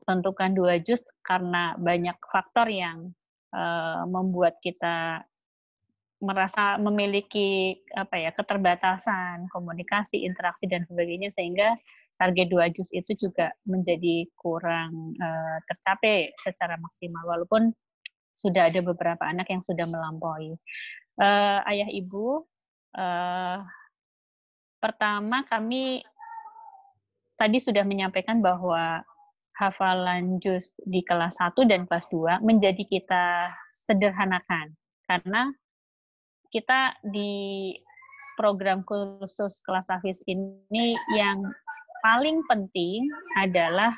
tentukan 2 juz karena banyak faktor yang membuat kita merasa memiliki keterbatasan komunikasi, interaksi, dan sebagainya, sehingga target 2 juz itu juga menjadi kurang tercapai secara maksimal, walaupun sudah ada beberapa anak yang sudah melampaui. Ayah Ibu, pertama kami tadi sudah menyampaikan bahwa hafalan juz di kelas 1 dan kelas 2 menjadi kita sederhanakan, karena kita di program khusus kelas tahfiz ini yang paling penting adalah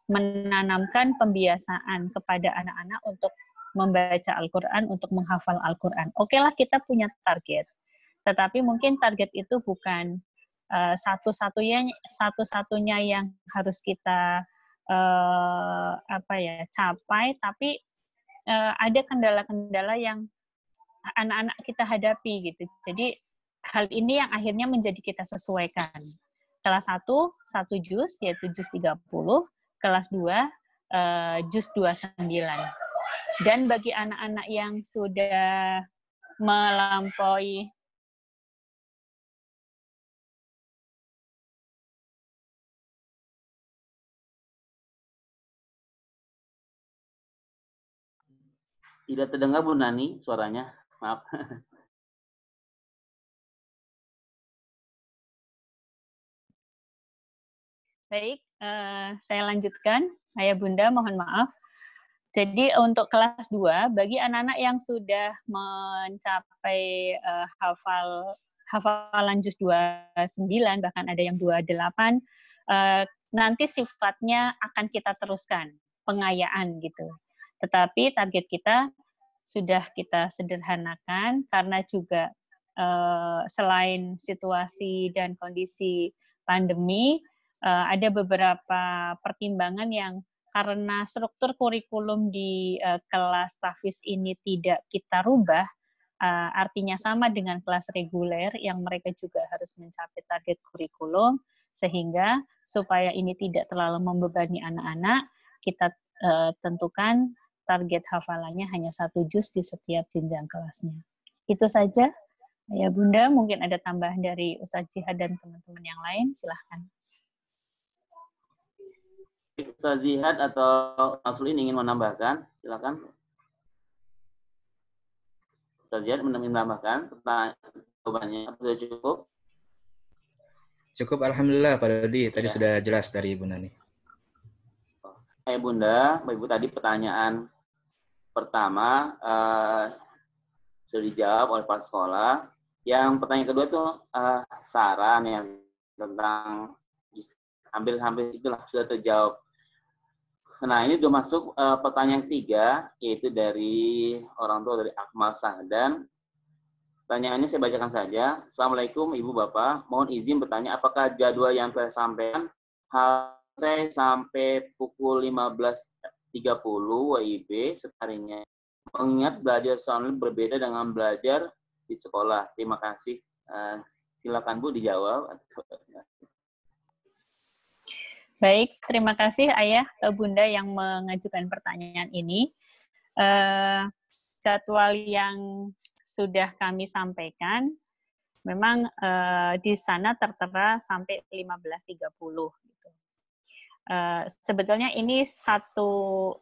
menanamkan pembiasaan kepada anak-anak untuk membaca Al-Quran, untuk menghafal Al-Quran. Oke lah, kita punya target, tetapi mungkin target itu bukan satu-satunya yang harus kita capai, tapi ada kendala-kendala yang anak-anak kita hadapi gitu. Jadi hal ini yang akhirnya menjadi kita sesuaikan. Kelas 1 juz yaitu juz 30, kelas 2 juz 29. Dan bagi anak-anak yang sudah melampaui Tidak terdengar Bu Nani suaranya. Maaf. Baik, saya lanjutkan. Ayah Bunda, mohon maaf. Jadi untuk kelas 2, bagi anak-anak yang sudah mencapai hafalan juz 29, bahkan ada yang 28, nanti sifatnya akan kita teruskan, pengayaan gitu. Tetapi target kita sudah kita sederhanakan, karena juga selain situasi dan kondisi pandemi, ada beberapa pertimbangan yang karena struktur kurikulum di kelas tahfiz ini tidak kita rubah, artinya sama dengan kelas reguler yang mereka juga harus mencapai target kurikulum, sehingga supaya ini tidak terlalu membebani anak-anak, kita tentukan target hafalannya hanya 1 juz di setiap jenjang kelasnya. Itu saja, ya Bunda. Mungkin ada tambahan dari Ustaz Jihad dan teman-teman yang lain, silahkan. Ustaz Jihad atau Masulin ingin menambahkan, silakan. Ustaz Jihad menambahkan jawabannya sudah cukup? Cukup, alhamdulillah Pak Dodi. Tadi Ya. sudah jelas dari Ibu Nani. Bunda, Ibu tadi pertanyaan pertama sudah dijawab oleh Pak Sekolah. Yang pertanyaan kedua itu saran yang tentang hampir itulah sudah terjawab. Nah, ini sudah masuk pertanyaan ketiga, yaitu dari orang tua dari Akmal Sahdan. Pertanyaannya saya bacakan saja. Assalamualaikum Ibu Bapak, mohon izin bertanya apakah jadwal yang saya sampaikan selesai sampai pukul 15.30 WIB seharinya. Mengingat belajar online berbeda dengan belajar di sekolah. Terima kasih. Silakan Bu dijawab. Baik, terima kasih Ayah atau Bunda yang mengajukan pertanyaan ini. Jadwal yang sudah kami sampaikan, memang di sana tertera sampai 15.30. Gitu. Sebetulnya ini satu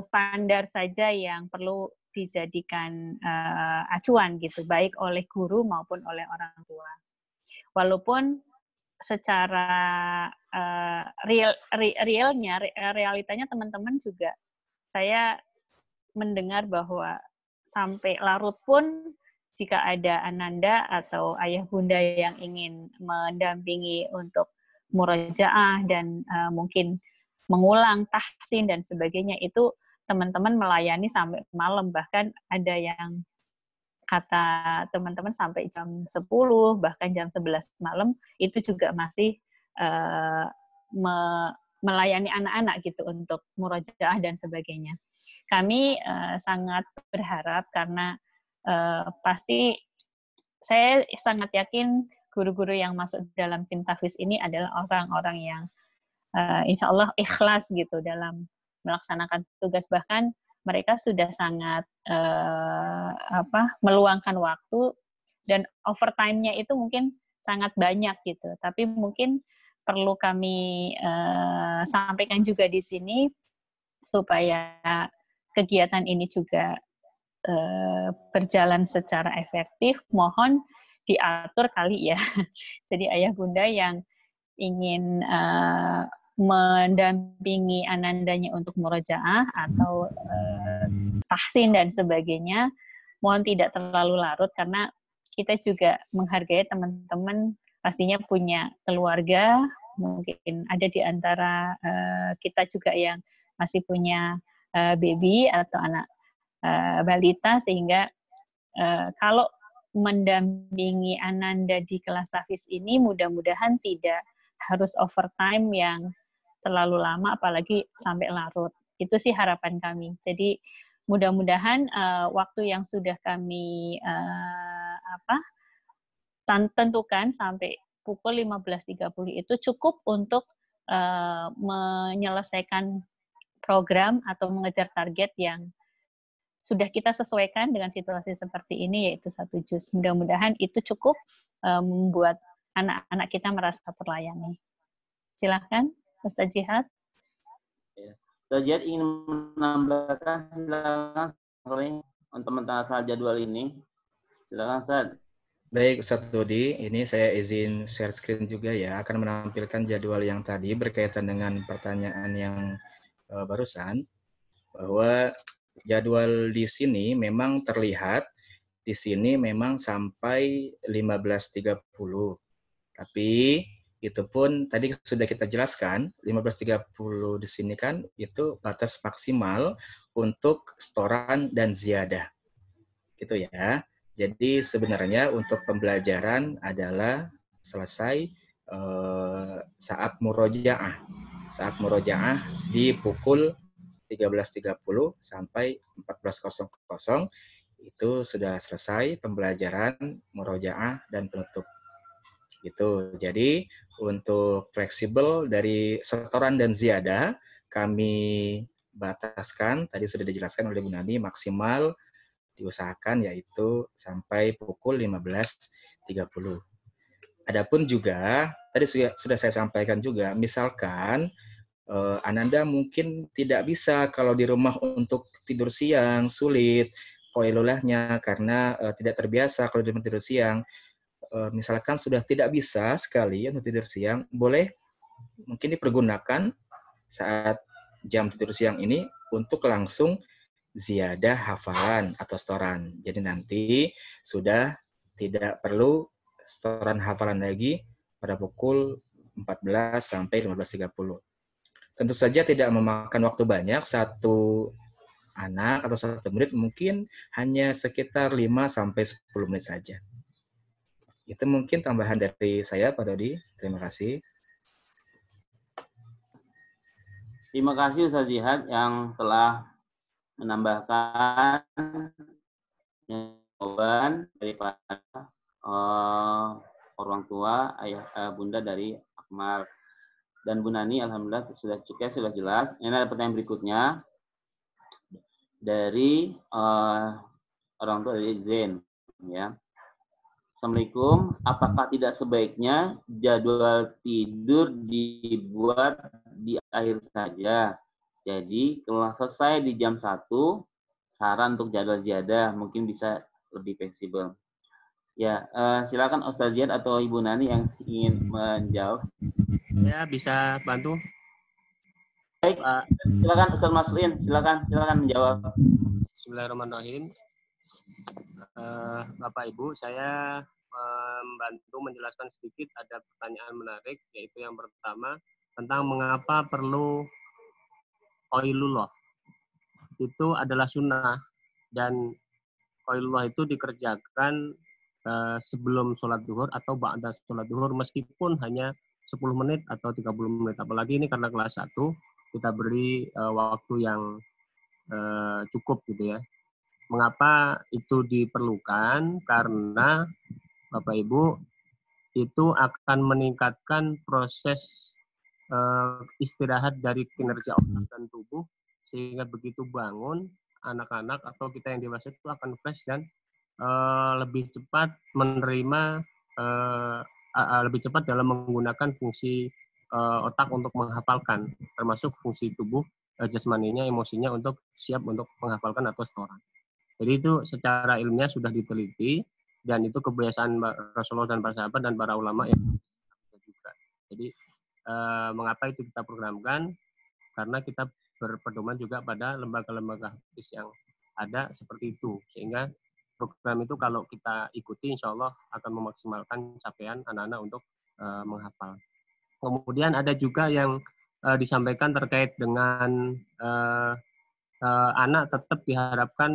standar saja yang perlu dijadikan acuan gitu, baik oleh guru maupun oleh orang tua. Walaupun secara realitanya teman-teman juga saya mendengar bahwa sampai larut pun jika ada ananda atau ayah bunda yang ingin mendampingi untuk murojaah dan mungkin mengulang tahsin dan sebagainya, itu teman-teman melayani sampai malam, bahkan ada yang kata teman-teman sampai jam 10, bahkan jam 11 malam, itu juga masih melayani anak-anak gitu untuk murojaah dan sebagainya. Kami sangat berharap karena pasti saya sangat yakin guru-guru yang masuk dalam tim tahfiz ini adalah orang-orang yang insya Allah ikhlas gitu dalam melaksanakan tugas, bahkan mereka sudah sangat meluangkan waktu dan overtime-nya itu mungkin sangat banyak gitu. Tapi mungkin perlu kami sampaikan juga di sini supaya kegiatan ini juga berjalan secara efektif. Mohon diatur kali ya. Jadi ayah bunda yang ingin mendampingi anandanya untuk murojaah atau tahsin dan sebagainya, mohon tidak terlalu larut karena kita juga menghargai teman-teman pastinya punya keluarga, mungkin ada di antara kita juga yang masih punya baby atau anak balita, sehingga kalau mendampingi ananda di kelas tahfiz ini mudah-mudahan tidak harus overtime yang terlalu lama, apalagi sampai larut. Itu sih harapan kami. Jadi mudah-mudahan waktu yang sudah kami tentukan sampai pukul 15.30 itu cukup untuk menyelesaikan program atau mengejar target yang sudah kita sesuaikan dengan situasi seperti ini, yaitu 1 juz. Mudah-mudahan itu cukup membuat anak-anak kita merasa terlayani. Silakan, Ustaz Jihad. Ustaz Jihad ingin menambahkan, silakan untuk mentasal jadwal ini. Silakan Ustaz. Baik Ustaz Dodi, ini saya izin share screen juga ya, akan menampilkan jadwal yang tadi berkaitan dengan pertanyaan yang barusan, bahwa jadwal di sini memang terlihat di sini memang sampai 15.30. Tapi itu pun tadi sudah kita jelaskan, 15.30 di sini kan itu batas maksimal untuk setoran dan ziyadah. Gitu ya. Jadi sebenarnya untuk pembelajaran adalah selesai saat murojaah. Saat murojaah di pukul 13.30 sampai 14.00 itu sudah selesai pembelajaran murojaah dan penutup. Gitu. Jadi untuk fleksibel dari setoran dan ziyadah kami bataskan, tadi sudah dijelaskan oleh Bu Nani, maksimal diusahakan yaitu sampai pukul 15.30. Adapun juga tadi sudah saya sampaikan juga, misalkan Ananda mungkin tidak bisa kalau di rumah untuk tidur siang, sulit, qailulahnya karena tidak terbiasa kalau tidur siang. Misalkan sudah tidak bisa sekali untuk tidur siang, boleh mungkin dipergunakan saat jam tidur siang ini untuk langsung ziyadah hafalan atau setoran. Jadi nanti sudah tidak perlu setoran hafalan lagi pada pukul 14 sampai 15.30. Tentu saja tidak memakan waktu banyak, satu anak atau satu murid mungkin hanya sekitar 5 sampai 10 menit saja. Itu mungkin tambahan dari saya, Pak Dodi. Terima kasih. Terima kasih Ustaz Jihad yang telah menambahkan jawaban daripada orang tua, ayah, bunda dari Akmal. Dan Bu Nani, alhamdulillah sudah cukup, sudah jelas. Ini ada pertanyaan berikutnya dari orang tua dari Zen, ya. Assalamualaikum, apakah tidak sebaiknya jadwal tidur dibuat di akhir saja? Jadi kalau selesai di jam 1, saran untuk jadwal ziyadah mungkin bisa lebih fleksibel. Ya, silakan Ustaz Ziyad atau Ibu Nani yang ingin menjawab. Ya, bisa bantu. Baik, silakan Ustaz Maslin, silakan menjawab. Bismillahirrahmanirrahim. Bapak Ibu, saya membantu menjelaskan sedikit, ada pertanyaan menarik, yaitu yang pertama tentang mengapa perlu qailullah. Itu adalah sunnah, dan qailullah itu dikerjakan sebelum sholat duhur atau ba'da sholat duhur, meskipun hanya 10 menit atau 30 menit. Apalagi ini karena kelas 1, kita beri waktu yang cukup gitu ya. Mengapa itu diperlukan? Karena Bapak Ibu, itu akan meningkatkan proses istirahat dari kinerja otak dan tubuh, sehingga begitu bangun, anak-anak atau kita yang dewasa itu akan fresh dan lebih cepat menerima, lebih cepat dalam menggunakan fungsi otak untuk menghafalkan, termasuk fungsi tubuh, jasmaninya, emosinya untuk siap untuk menghafalkan atau setoran. Jadi itu secara ilmiah sudah diteliti, dan itu kebiasaan Rasulullah dan para sahabat dan para ulama yang juga. Jadi mengapa itu kita programkan? Karena kita berpedoman juga pada lembaga-lembaga hadis yang ada seperti itu, sehingga program itu kalau kita ikuti, insya Allah akan memaksimalkan capaian anak-anak untuk menghafal. Kemudian ada juga yang disampaikan terkait dengan anak tetap diharapkan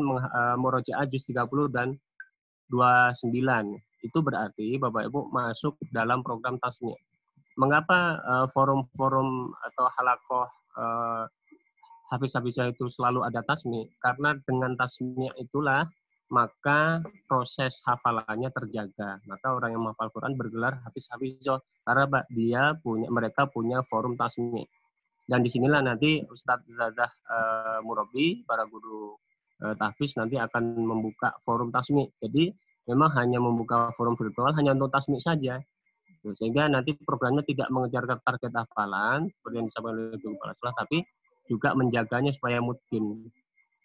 murojaah juz 30 dan 29. Itu berarti Bapak Ibu masuk dalam program tasmi'. Mengapa forum-forum atau halakoh hafiz-hafizah itu selalu ada tasmi'? Karena dengan tasmi' itulah maka proses hafalannya terjaga. Maka orang yang menghafal Quran bergelar hafiz-hafizah karena mereka punya forum tasmi'. Dan disinilah nanti Ustadz Zadah Murabi, para guru tahfiz nanti akan membuka forum tasmi'. Jadi memang hanya membuka forum virtual hanya untuk tasmi' saja. Sehingga nanti programnya tidak mengejar target hafalan seperti yang disampaikan oleh Ibu Kepala Sekolah, tapi juga menjaganya supaya mungkin.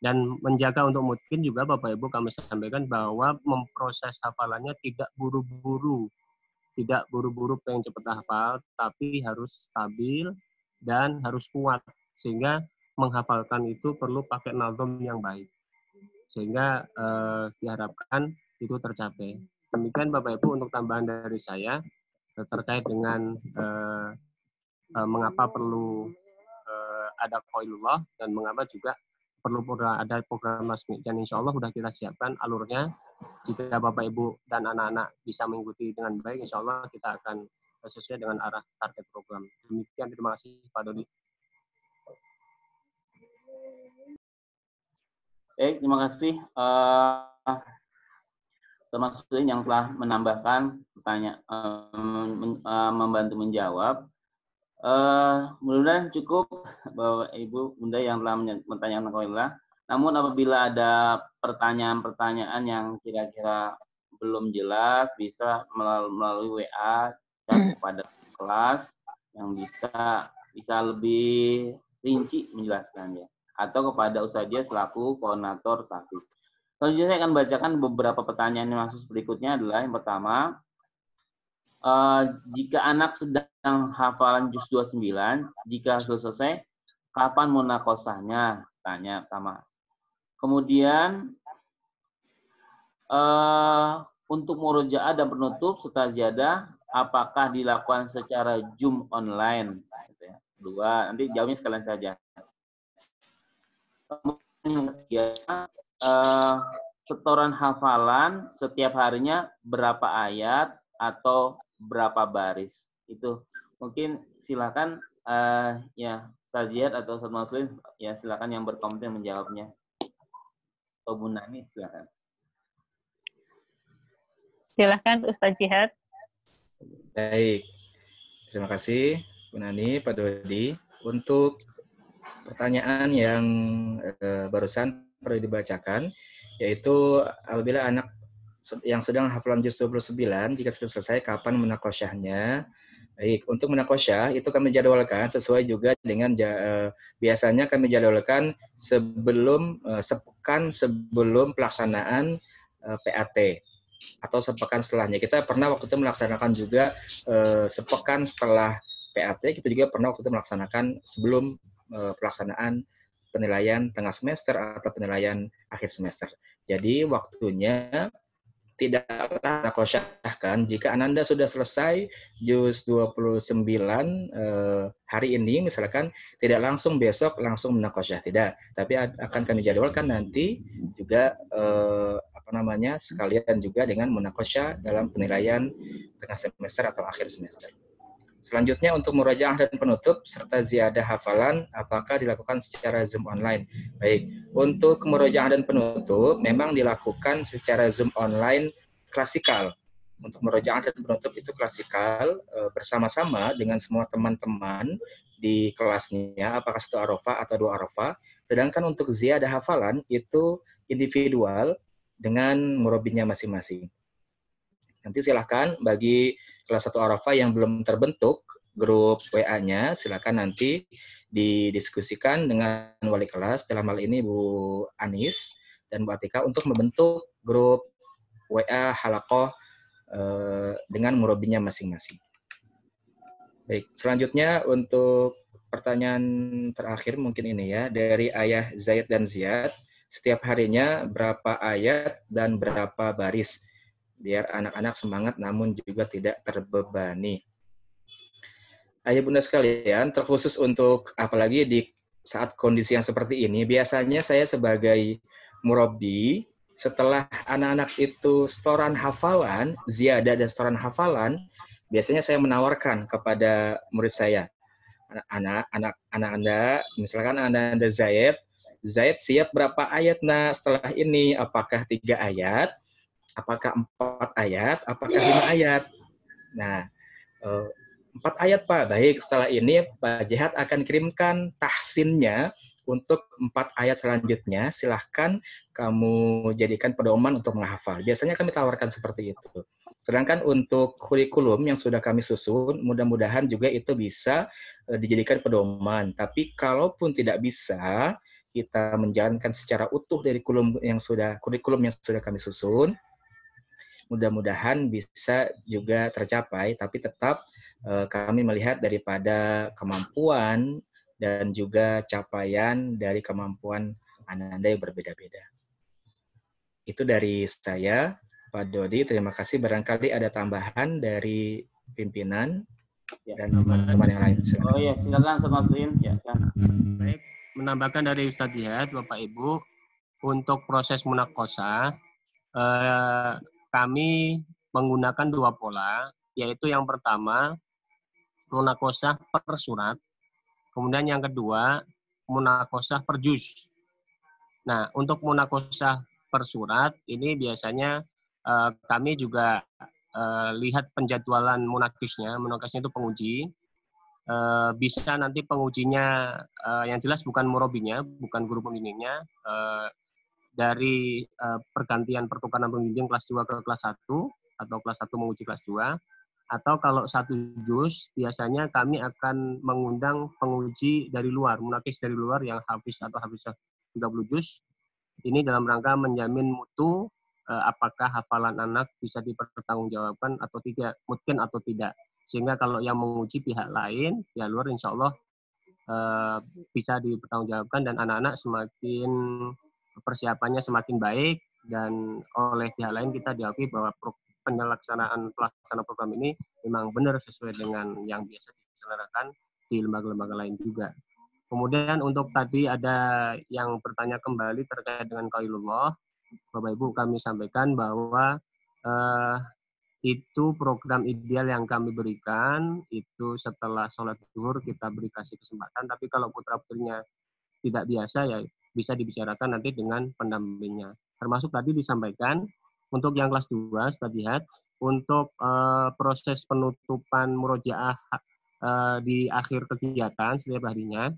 Dan menjaga untuk mungkin juga Bapak Ibu kami sampaikan bahwa memproses hafalannya tidak buru-buru. Tidak buru-buru pengen cepat hafal, tapi harus stabil dan harus kuat, sehingga menghafalkan itu perlu pakai nazam yang baik, sehingga diharapkan itu tercapai. Demikian Bapak Ibu untuk tambahan dari saya terkait dengan mengapa perlu ada qailullah dan mengapa juga perlu ada program tasmi'. Dan insya Allah sudah kita siapkan alurnya. Jika Bapak Ibu dan anak-anak bisa mengikuti dengan baik, insya Allah kita akan sesuai dengan arah target program. Demikian, terima kasih Pak Dodi. Baik, terima kasih termasuk yang telah menambahkan pertanyaan, membantu menjawab. Mudah-mudahan cukup Bapak Ibu Bunda yang telah menanyakan qailullah. Namun apabila ada pertanyaan-pertanyaan yang kira-kira belum jelas, bisa melalui WA dan kepada kelas yang bisa lebih rinci menjelaskannya, atau kepada Ustazah selaku koordinator tahfiz. Selanjutnya saya akan bacakan beberapa pertanyaan yang masuk berikutnya adalah yang pertama, jika anak sedang hafalan juz 29, jika sudah selesai, kapan munakosahnya? Tanya pertama. Kemudian untuk murojaah dan penutup serta ziyadah, apakah dilakukan secara Zoom online? Kedua, nanti jawabnya sekalian saja. Kemudian ketiga, setoran hafalan setiap harinya berapa ayat atau berapa baris? Itu mungkin silakan ya Ustaz Ziyad atau Ustaz Muslim ya silakan yang berkompeten menjawabnya. Atau Bu Nani silakan. Silakan Ustaz Jihad. Baik. Terima kasih Bu Nani, Pak Dodi. Untuk pertanyaan yang barusan perlu dibacakan, yaitu apabila anak yang sedang hafalan juz 29, jika sudah selesai, kapan munakosyahnya? Baik, untuk munakosyah itu kami jadwalkan sesuai juga dengan biasanya kami jadwalkan sebelum sepekan sebelum pelaksanaan PAT atau sepekan setelahnya. Kita pernah waktu itu melaksanakan juga sepekan setelah PAT, kita juga pernah waktu itu melaksanakan sebelum pelaksanaan penilaian tengah semester atau penilaian akhir semester. Jadi waktunya tidaklah munakosyahkan jika Ananda sudah selesai juz 29 hari ini misalkan, tidak langsung besok langsung munakosyah, tidak, tapi akan kami jadwalkan nanti juga sekalian juga dengan munakosyah dalam penilaian tengah semester atau akhir semester. Selanjutnya untuk murojaah dan penutup serta ziyadah hafalan apakah dilakukan secara Zoom online? Baik, untuk murojaah dan penutup memang dilakukan secara Zoom online klasikal. Untuk murojaah dan penutup itu klasikal bersama-sama dengan semua teman-teman di kelasnya, apakah satu arafah atau dua arafah. Sedangkan untuk ziyadah hafalan itu individual dengan murabinya masing-masing. Nanti silakan bagi kelas 1 arafah yang belum terbentuk grup WA-nya, silakan nanti didiskusikan dengan wali kelas, dalam hal ini Bu Anis dan Bu Atika, untuk membentuk grup WA halaqah dengan murabinya masing-masing. Baik, selanjutnya untuk pertanyaan terakhir mungkin ini ya, dari Ayah Zaid dan Ziyad, setiap harinya berapa ayat dan berapa baris? Biar anak-anak semangat namun juga tidak terbebani. Ayah bunda sekalian, terkhusus untuk apalagi di saat kondisi yang seperti ini, biasanya saya sebagai murabbi, setelah anak-anak itu setoran hafalan, ziyadah dan setoran hafalan, biasanya saya menawarkan kepada murid saya, anak Anda, misalkan Anda Zaid siap berapa ayat setelah ini? Apakah 3 ayat? Apakah 4 ayat, apakah 5 ayat? Nah, 4 ayat Pak. Baik, setelah ini Pak Jihad akan kirimkan tahsinnya untuk 4 ayat selanjutnya. Silahkan kamu jadikan pedoman untuk menghafal. Biasanya kami tawarkan seperti itu. Sedangkan untuk kurikulum yang sudah kami susun, mudah-mudahan juga itu bisa dijadikan pedoman. Tapi kalaupun tidak bisa, kita menjalankan secara utuh dari kurikulum yang sudah kami susun, mudah-mudahan bisa juga tercapai, tapi tetap kami melihat daripada kemampuan dan juga capaian dari kemampuan Ananda yang berbeda-beda. Itu dari saya, Pak Dodi. Terima kasih. Barangkali ada tambahan dari pimpinan dan teman-teman yang lain. Silakan. Oh ya, silakan Ustaz Muslim. Ya, silakan. Baik, menambahkan dari Ustaz Jihad, Bapak Ibu, untuk proses munakosyah, kami menggunakan 2 pola, yaitu yang pertama, munakosyah per surat, kemudian yang kedua, munakosyah per juz. Nah, untuk munakosyah per surat, ini biasanya kami juga lihat penjadwalan munakisnya. Munakisnya itu penguji. Bisa nanti pengujinya yang jelas bukan murabinya, bukan guru pembimbingnya, dari pergantian pertukaran pembimbing kelas 2 ke kelas 1, atau kelas 1 menguji kelas 2, atau kalau 1 juz, biasanya kami akan mengundang penguji dari luar, munakis dari luar yang habis atau habis 30 juz, Ini dalam rangka menjamin mutu apakah hafalan anak bisa dipertanggungjawabkan atau tidak, mungkin atau tidak. Sehingga kalau yang menguji pihak lain, pihak luar insya Allah bisa dipertanggungjawabkan dan anak-anak semakin persiapannya semakin baik dan oleh pihak lain kita diakui bahwa pelaksana program ini memang benar sesuai dengan yang biasa diselenggarakan di lembaga-lembaga lain juga. Kemudian untuk tadi ada yang bertanya kembali terkait dengan qaulullah, Bapak Ibu kami sampaikan bahwa itu program ideal yang kami berikan itu setelah sholat zuhur kita beri kasih kesempatan, tapi kalau putra-putrinya tidak biasa ya bisa dibicarakan nanti dengan pendampingnya. Termasuk tadi disampaikan untuk yang kelas 2 Ustaz Jihad, untuk proses penutupan murojaah di akhir kegiatan setiap harinya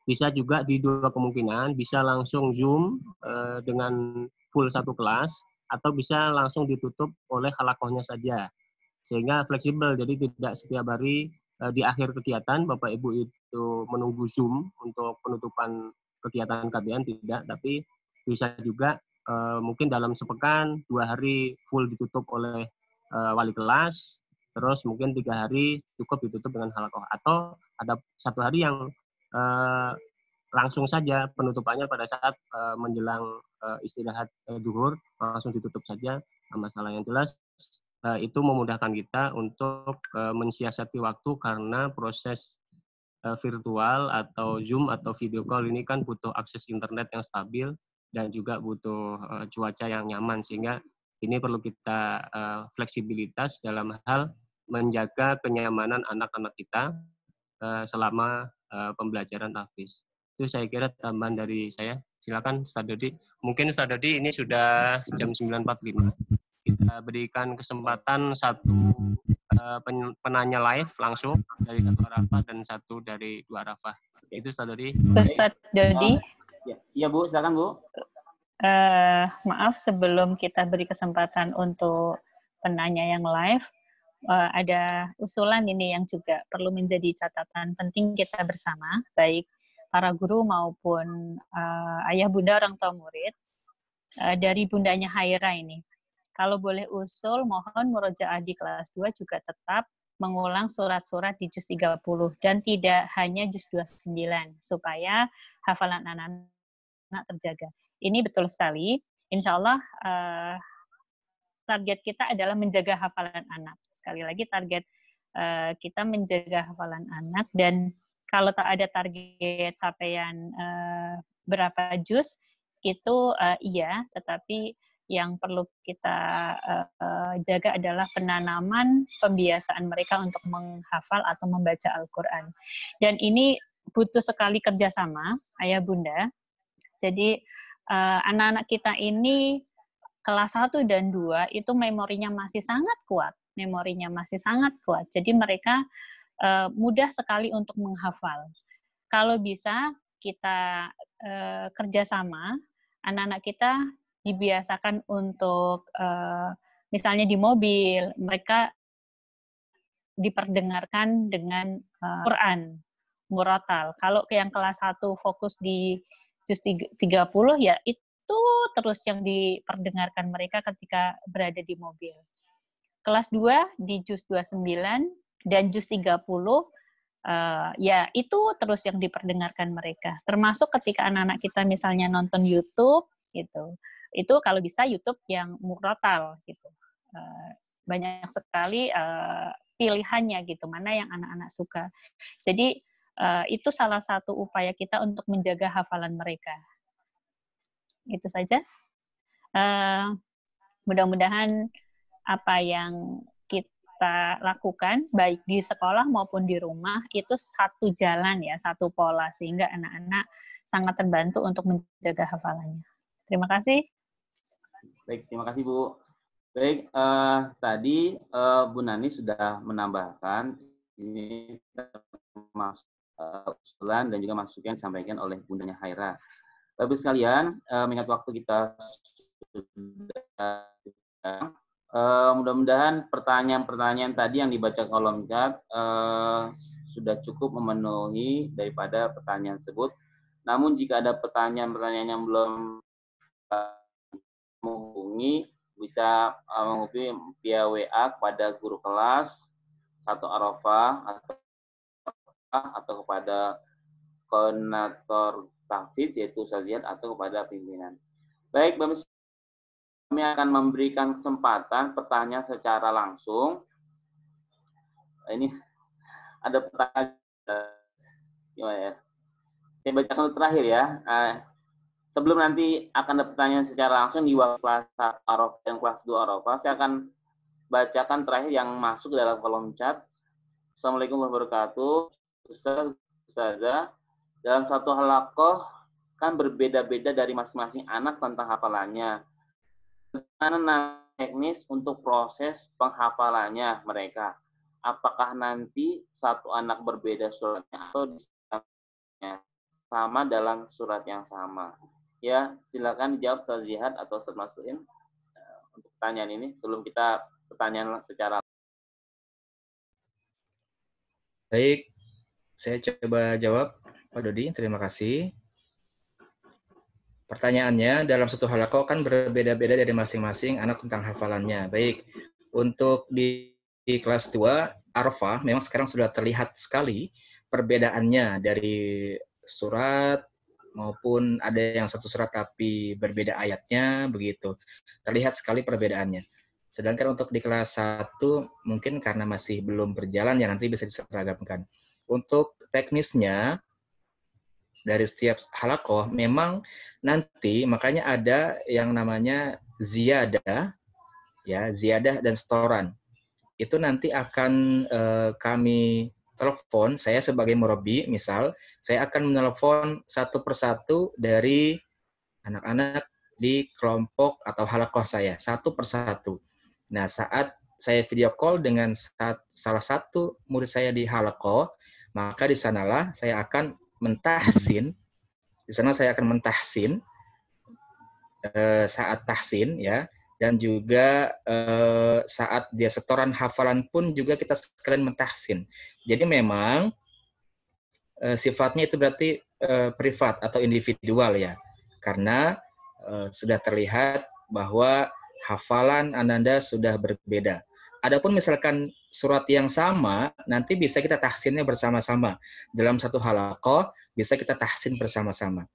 bisa juga di dua kemungkinan, bisa langsung Zoom dengan full satu kelas atau bisa langsung ditutup oleh halakohnya saja. Sehingga fleksibel, jadi tidak setiap hari di akhir kegiatan Bapak Ibu itu menunggu Zoom untuk penutupan kegiatan KBN, tidak, tapi bisa juga mungkin dalam sepekan 2 hari full ditutup oleh wali kelas, terus mungkin 3 hari cukup ditutup dengan halakoh, atau ada 1 hari yang langsung saja penutupannya pada saat menjelang istirahat duhur, langsung ditutup saja, masalah yang jelas itu memudahkan kita untuk mensiasati waktu karena proses virtual atau Zoom atau video call ini kan butuh akses internet yang stabil dan juga butuh cuaca yang nyaman, sehingga ini perlu kita fleksibilitas dalam hal menjaga kenyamanan anak-anak kita selama pembelajaran tahfiz. Itu saya kira tambahan dari saya. Silakan Ustaz Dodi. Mungkin Ustaz Dodi ini sudah jam 9.45. Kita berikan kesempatan satu penanya live langsung dari 1 Arafah dan 1 dari 2 Arafah. Itu Ustaz Dodi. Ustaz Dodi. Iya Bu, silakan Bu. Maaf, sebelum kita beri kesempatan untuk penanya yang live, ada usulan ini yang juga perlu menjadi catatan penting kita bersama, baik para guru maupun ayah bunda orang tua murid. Dari bundanya Haira ini, kalau boleh usul, mohon murojaah di kelas 2 juga tetap mengulang surat-surat di juz 30 dan tidak hanya juz 29 supaya hafalan anak-anak terjaga. Ini betul sekali. Insya Allah target kita adalah menjaga hafalan anak. Sekali lagi target kita menjaga hafalan anak, dan kalau tak ada target capaian berapa juz itu iya, tetapi yang perlu kita jaga adalah penanaman pembiasaan mereka untuk menghafal atau membaca Al-Quran. Dan ini butuh sekali kerjasama ayah bunda. Jadi anak-anak kita ini kelas 1 dan 2 itu memorinya masih sangat kuat. Jadi mereka mudah sekali untuk menghafal. Kalau bisa kita kerjasama, anak-anak kita dibiasakan untuk misalnya di mobil, mereka diperdengarkan dengan Quran, murotal. Kalau yang kelas 1 fokus di juz 30, ya itu terus yang diperdengarkan mereka ketika berada di mobil. Kelas 2 di juz 29 dan juz 30, ya itu terus yang diperdengarkan mereka. Termasuk ketika anak-anak kita misalnya nonton YouTube, gitu. Itu kalau bisa YouTube yang murotal, gitu. Banyak sekali pilihannya, gitu, mana yang anak-anak suka. Jadi itu salah satu upaya kita untuk menjaga hafalan mereka. Itu saja. Mudah-mudahan apa yang kita lakukan, baik di sekolah maupun di rumah, itu satu jalan ya, satu pola, sehingga anak-anak sangat terbantu untuk menjaga hafalannya. Terima kasih. Baik, terima kasih Bu. Baik, tadi Bu Nani sudah menambahkan ini termasuk usulan dan juga masukan yang disampaikan oleh bundanya Haira. Bapak sekalian, mengingat waktu kita sudah mudah-mudahan pertanyaan-pertanyaan tadi yang dibaca kolom chat sudah cukup memenuhi daripada pertanyaan tersebut. Namun jika ada pertanyaan-pertanyaan yang belum menghubungi, bisa menghubungi via WA kepada guru kelas, satu Arafah, atau kepada koordinator tahfiz yaitu Ustaziat atau kepada pimpinan. Baik, Bapak, kami akan memberikan kesempatan pertanyaan secara langsung. Ini ada pertanyaan, gimana ya? Saya bacakan terakhir ya. Sebelum nanti akan ada pertanyaan secara langsung di waktu kelas 1 Arafah dan kelas 2 Arafah, saya akan bacakan terakhir yang masuk dalam kolom chat. Assalamualaikum warahmatullahi wabarakatuh. Ustaz, Ustazah, dalam satu halaqah kan berbeda-beda dari masing-masing anak tentang hafalannya. Bagaimana teknis untuk proses penghafalannya mereka? Apakah nanti satu anak berbeda suratnya atau sama dalam surat yang sama? Ya, silakan dijawab Ustaz Zihad atau Ustaz Mas'udin untuk pertanyaan ini sebelum kita pertanyaan secara. Baik, saya coba jawab, Pak Dodi. Terima kasih. Pertanyaannya, dalam satu halaqah kan berbeda-beda dari masing-masing anak tentang hafalannya. Baik, untuk di kelas 2 Arafah memang sekarang sudah terlihat sekali perbedaannya dari surat maupun ada yang satu surat tapi berbeda ayatnya, begitu. Terlihat sekali perbedaannya. Sedangkan untuk di kelas 1 mungkin karena masih belum berjalan ya nanti bisa diseragamkan. Untuk teknisnya dari setiap halaqah memang nanti makanya ada yang namanya ziyadah ya, ziyadah dan setoran. Itu nanti akan kami telepon, saya sebagai murabi, misal, saya akan menelepon satu persatu dari anak-anak di kelompok atau halaqah saya, satu persatu. Nah, saat saya video call dengan salah satu murid saya di halaqah, maka di sanalah saya akan mentahsin, saat tahsin, ya, dan juga saat dia setoran hafalan pun juga kita sekalian mentahsin. Jadi memang sifatnya itu berarti privat atau individual ya, karena sudah terlihat bahwa hafalan Ananda sudah berbeda. Adapun misalkan surat yang sama, nanti bisa kita tahsinnya bersama-sama. Dalam satu halaqah bisa kita tahsin bersama-sama.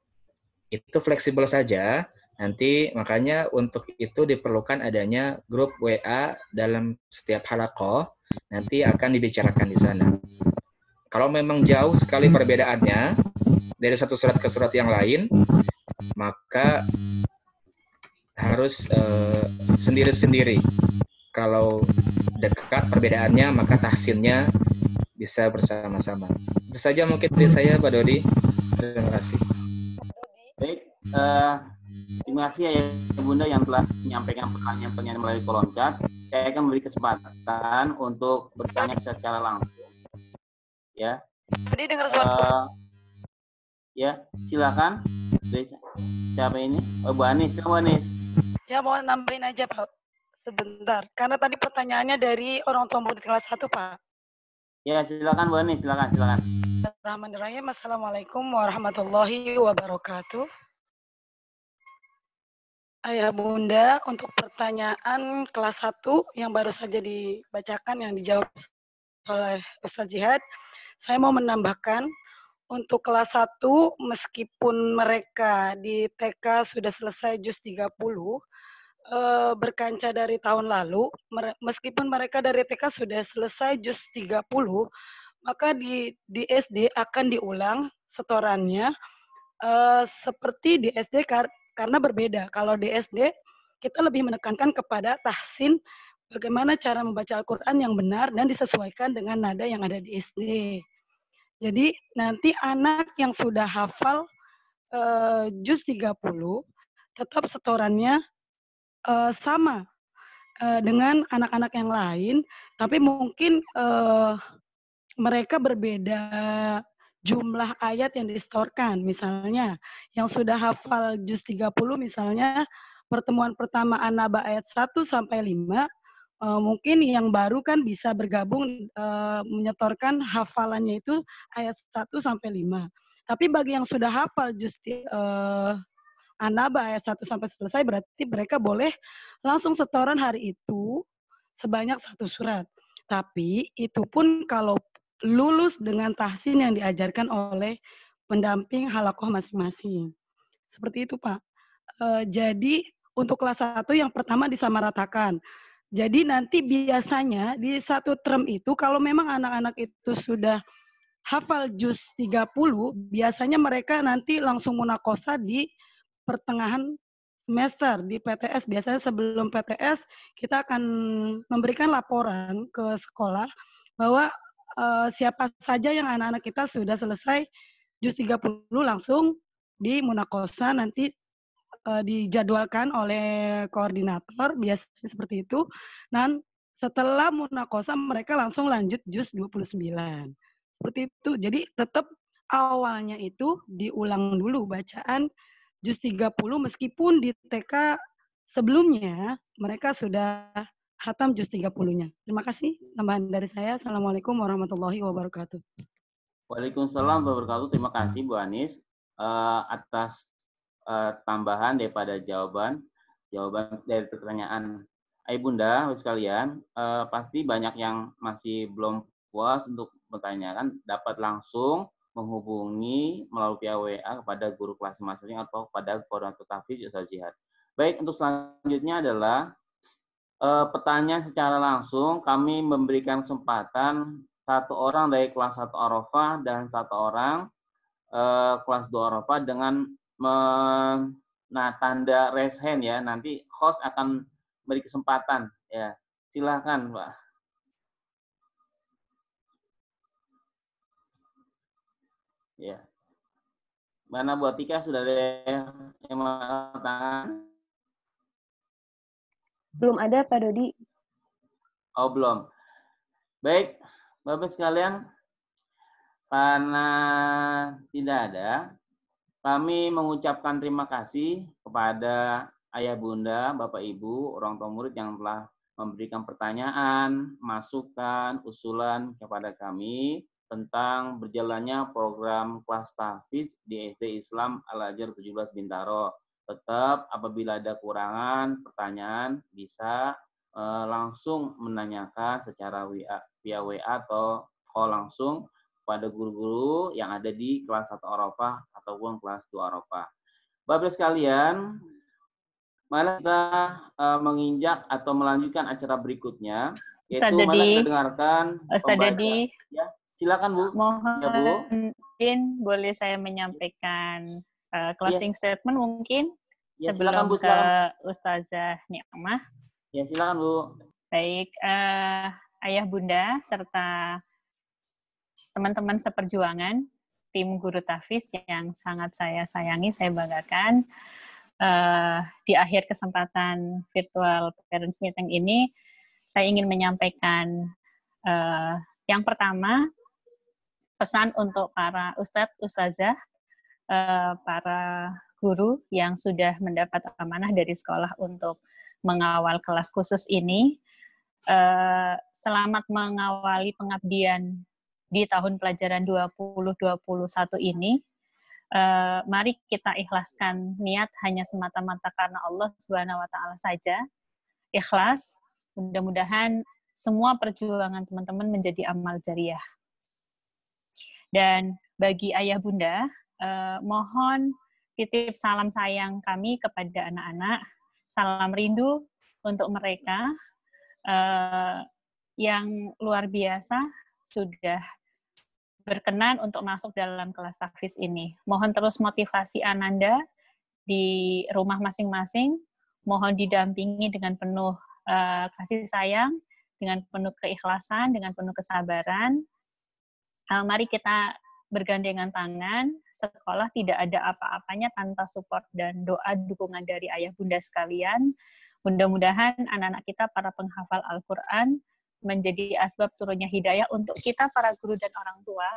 Itu fleksibel saja. Nanti makanya untuk itu diperlukan adanya grup WA dalam setiap halaqah, nanti akan dibicarakan di sana. Kalau memang jauh sekali perbedaannya dari satu surat ke surat yang lain, maka harus sendiri-sendiri. Kalau dekat perbedaannya, maka tahsinnya bisa bersama-sama. Itu saja mungkin dari saya, Pak Dodi. Terima kasih. Baik, terima kasih ya Bunda yang telah menyampaikan pertanyaan-pertanyaan melalui kolom chat. Saya akan beri kesempatan untuk bertanya secara langsung. Ya. Tadi dengar suara. Ya, silakan. Siapa ini? Oh, Bu Anis. Bu Anis. Ya, mau nambahin aja, Pak. Sebentar. Karena tadi pertanyaannya dari orang tua murid kelas 1, Pak. Ya, silakan Bu Anis. Silakan. Bismillahirrahmanirrahim. Assalamualaikum warahmatullahi wabarakatuh. Ayah Bunda, untuk pertanyaan kelas 1 yang baru saja dibacakan, yang dijawab oleh Ustaz Zihad, saya mau menambahkan, untuk kelas 1, meskipun mereka di TK sudah selesai juz 30, berkaca dari tahun lalu, meskipun mereka dari TK sudah selesai juz 30, maka di SD akan diulang setorannya seperti di SD karena berbeda. Kalau di SD kita lebih menekankan kepada tahsin, bagaimana cara membaca Al-Quran yang benar dan disesuaikan dengan nada yang ada di SD. Jadi nanti anak yang sudah hafal juz 30 tetap setorannya sama dengan anak-anak yang lain, tapi mungkin mereka berbeda jumlah ayat yang disetorkan. Misalnya, yang sudah hafal juz 30 misalnya pertemuan pertama An-Naba ayat 1 sampai 5, mungkin yang baru kan bisa bergabung menyetorkan hafalannya itu ayat 1 sampai 5. Tapi bagi yang sudah hafal juz An-Naba ayat 1 sampai selesai, berarti mereka boleh langsung setoran hari itu sebanyak 1 surat. Tapi itu pun kalau lulus dengan tahsin yang diajarkan oleh pendamping halakoh masing-masing. Seperti itu, Pak. Jadi untuk kelas 1 yang pertama disamaratakan. Jadi nanti biasanya di 1 term itu kalau memang anak-anak itu sudah hafal juz 30, biasanya mereka nanti langsung munakosa di pertengahan semester di PTS. Biasanya sebelum PTS kita akan memberikan laporan ke sekolah bahwa siapa saja yang anak-anak kita sudah selesai juz 30 langsung di munakosa, nanti dijadwalkan oleh koordinator, biasanya seperti itu. Dan setelah munakosa mereka langsung lanjut juz 29. Seperti itu. Jadi tetap awalnya itu diulang dulu bacaan juz 30 meskipun di TK sebelumnya mereka sudah hatam juz 30-nya. Terima kasih tambahan dari saya. Assalamualaikum warahmatullahi wabarakatuh. Waalaikumsalam warahmatullahi wabarakatuh. Terima kasih Bu Anis atas tambahan daripada jawaban dari pertanyaan Bunda sekalian. Pasti banyak yang masih belum puas untuk bertanyakan, dapat langsung menghubungi melalui via WA kepada guru kelas masing-masing atau kepada koordinator tahfiz Ustaz Jihad. Baik, untuk selanjutnya adalah pertanyaan secara langsung. Kami memberikan kesempatan 1 orang dari kelas 1 Arafah dan 1 orang kelas 2 Arafah dengan tanda raise hand ya. Nanti host akan beri kesempatan ya. Silakan, Pak. Ya. Mana Bu Atika, sudah ada yang mengangkat tangan? Belum ada, Pak Dodi. Oh, belum. Baik, Bapak sekalian, karena tidak ada, kami mengucapkan terima kasih kepada Ayah Bunda, Bapak Ibu, orang tua murid yang telah memberikan pertanyaan, masukan, usulan kepada kami tentang berjalannya program kelas tahfiz di SD Islam Al-Azhar 17 Bintaro. Tetap apabila ada kurangan, pertanyaan bisa langsung menanyakan secara via WA atau call langsung pada guru-guru yang ada di kelas 1 Arafah ataupun kelas 2 Arafah. Bapak sekalian, mari kita menginjak atau melanjutkan acara berikutnya, yaitu mari kita dengarkan Ustaz ya, silakan Bu. Mohon ya, Bu. Boleh saya menyampaikan closing statement mungkin ya, sebelum silakan, Bu, ke Ustazah Ni'mah. Ya, silakan Bu. Baik, Ayah Bunda serta teman-teman seperjuangan, tim guru tahfiz yang sangat saya sayangi, saya banggakan. Di akhir kesempatan virtual parents meeting ini, saya ingin menyampaikan yang pertama, pesan untuk para ustadz, ustazah, para guru yang sudah mendapat amanah dari sekolah untuk mengawal kelas khusus ini. Selamat mengawali pengabdian di tahun pelajaran 2021 ini. Mari kita ikhlaskan niat hanya semata-mata karena Allah Subhanahu wa taala saja. Ikhlas, mudah-mudahan semua perjuangan teman-teman menjadi amal jariah. Dan bagi ayah bunda, mohon titip salam sayang kami kepada anak-anak, salam rindu untuk mereka yang luar biasa sudah berkenan untuk masuk dalam kelas tahfiz ini. Mohon terus motivasi Ananda di rumah masing-masing, mohon didampingi dengan penuh kasih sayang, dengan penuh keikhlasan, dengan penuh kesabaran. Mari kita bergandengan tangan, sekolah tidak ada apa-apanya tanpa support dan doa dukungan dari ayah bunda sekalian. Mudah-mudahan anak-anak kita, para penghafal Al-Quran, menjadi asbab turunnya hidayah untuk kita para guru dan orang tua,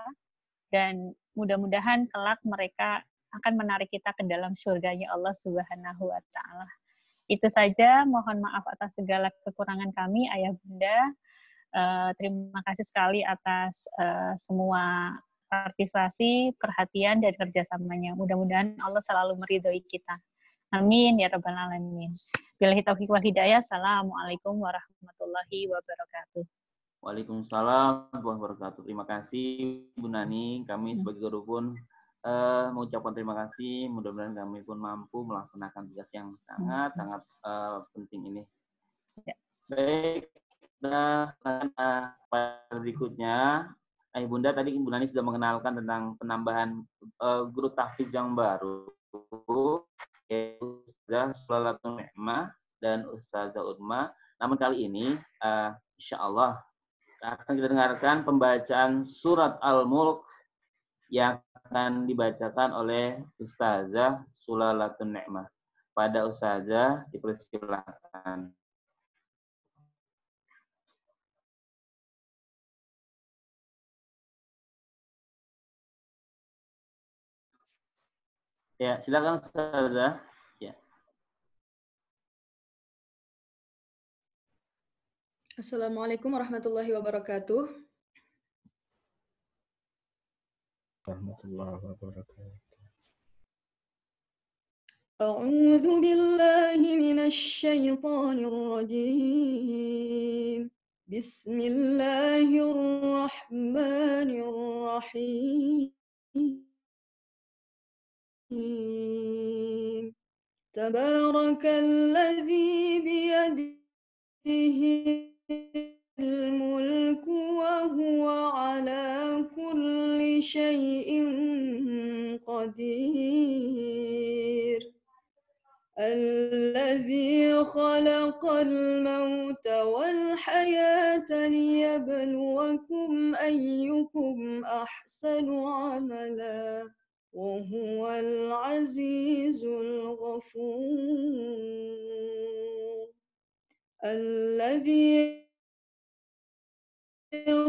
dan mudah-mudahan kelak mereka akan menarik kita ke dalam surganya Allah Subhanahu wa taala. Itu saja, mohon maaf atas segala kekurangan kami ayah bunda. Terima kasih sekali atas semua partisipasi, perhatian dan kerjasamanya. Mudah-mudahan Allah selalu meridhoi kita. Amin ya rabbal alamin. Billahi taufiq wal hidayah. Assalamualaikum warahmatullahi wabarakatuh. Waalaikumsalam warahmatullahi wabarakatuh. Terima kasih Bu Nani. Kami sebagai guru pun mengucapkan terima kasih. Mudah-mudahan kami pun mampu melaksanakan tugas yang sangat penting ini. Ya. Baik, nah pada berikutnya, Bunda tadi Ibu Nani sudah mengenalkan tentang penambahan guru tahfiz yang baru, yaitu Ustazah Sulalatun Ni'mah dan Ustazah Urma. Namun kali ini, insya Allah akan kita dengarkan pembacaan surat Al-Mulk yang akan dibacakan oleh Ustazah Sulalatun Ni'mah. Pada Ustazah dipersilakan. Ya, silakan Ustazah. Ya. Assalamualaikum warahmatullahi wabarakatuh. Warahmatullahi wabarakatuh. A'udzu billahi minasy syaithanir rajim. Bismillahirrahmanirrahim. Tabarakalladzi biyadihi الملك وهو على كل شيء قدير الذي خلق الموت والحياة ليبلوكم أيكم أحسن عملا وهو العزيز الغفور الذي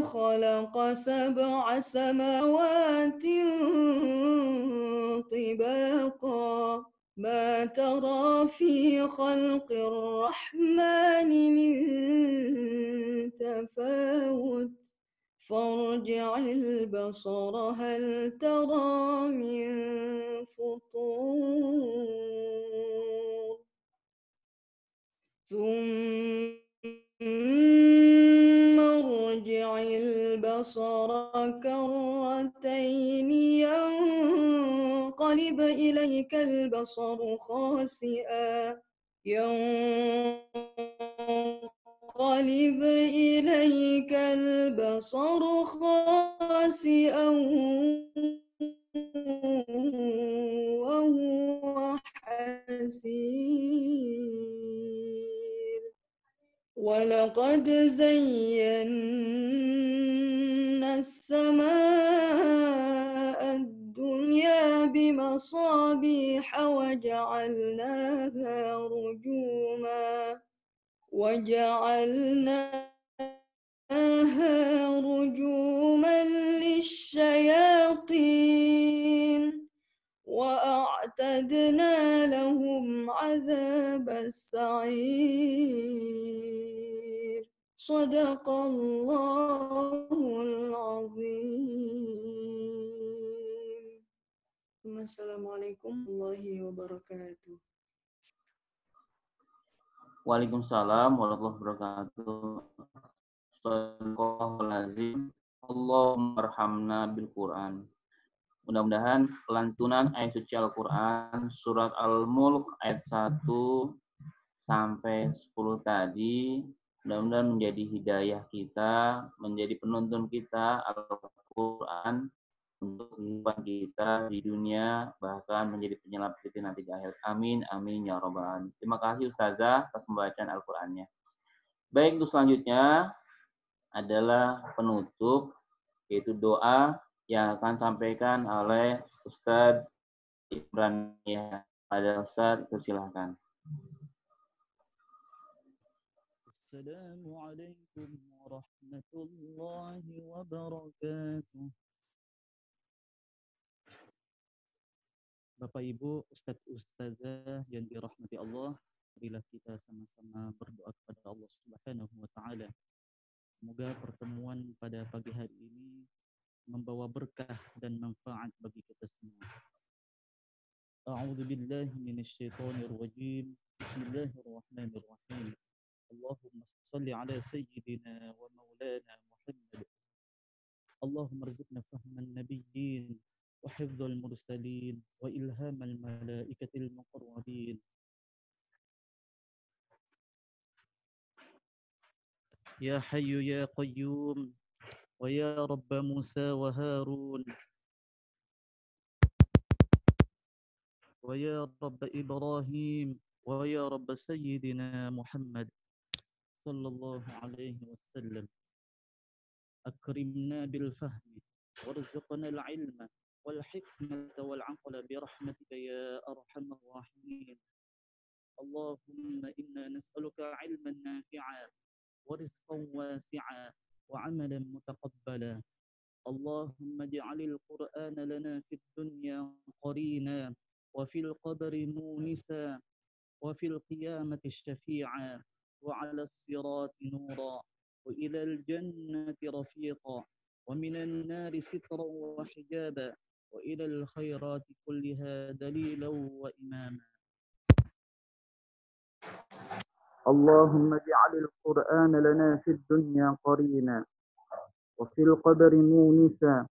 خلق 7 سماوات طباقا ما ترى في خلق الرحمن من تفاوت فارجع البصر هل ترى من فطور ثم ارجع البصر كرتين ينقلب إليك البصر خاسئا وهو حسير ولقد زينا السماء الدنيا بمصابيح وجعلناها رجوما للشياطين وأعتدنا لهم عذاب السعير صدق الله العظيم Assalamualaikum warahmatullahi wabarakatuh. Waalaikumsalam warahmatullahi wabarakatuh. Astagfirullahaladzim. Allahumma arhamna bil Quran. Mudah-mudahan lantunan ayat suci Al-Quran surat Al-Mulk ayat 1 sampai 10 tadi mudah-mudahan menjadi hidayah kita, menjadi penuntun kita Al-Quran untuk kehidupan kita di dunia, bahkan menjadi penyelamat kita nanti di akhir. Amin, amin, ya rabbal alamin. Terima kasih Ustazah atas pembacaan Al-Qurannya. Baik, untuk selanjutnya adalah penutup, yaitu doa yang akan disampaikan oleh Ustadz Ibrania. Ada Ustadz, persilahkan. Assalamualaikum warahmatullahi wabarakatuh. Bapak Ibu, Ustadz Ustazah yang dirahmati Allah, marilah kita sama-sama berdoa kepada Allah Subhanahu wa taala. Semoga pertemuan pada pagi hari ini membawa berkah dan manfaat bagi kita semua. أعوذ بالله من الشيطان الرجيم. بسم الله الرحمن الرحيم. اللهم صل على سيدنا ومولانا محمد. اللهم ارزقنا فهم النبيين وحفظ المرسلين وإلهام الملائكة المقربين. يا حي يا قيوم ويا رب موسى وهارون ويا رب إبراهيم ويا رب سيدنا محمد صلى الله عليه وسلم. أكرمنا بالفهم وارزقنا العلم والحكمة والعقل برحمتك يا أرحم الراحمين. اللهم إنا نسألك علما نافعا ورزقا واسعا وعملا متقبلا. اللهم اجعل القرآن لنا في الدنيا قرينا وفي القبر مونسا وفي القيامة شفيعا وعلى الصراط نورا وإلى الجنة رفيقا ومن النار سترا وحجابا وإلى الخيرات كلها دليلا وإماما. اللهم اجعل القرآن لنا في الدنيا قرينا وفي القبر مونسا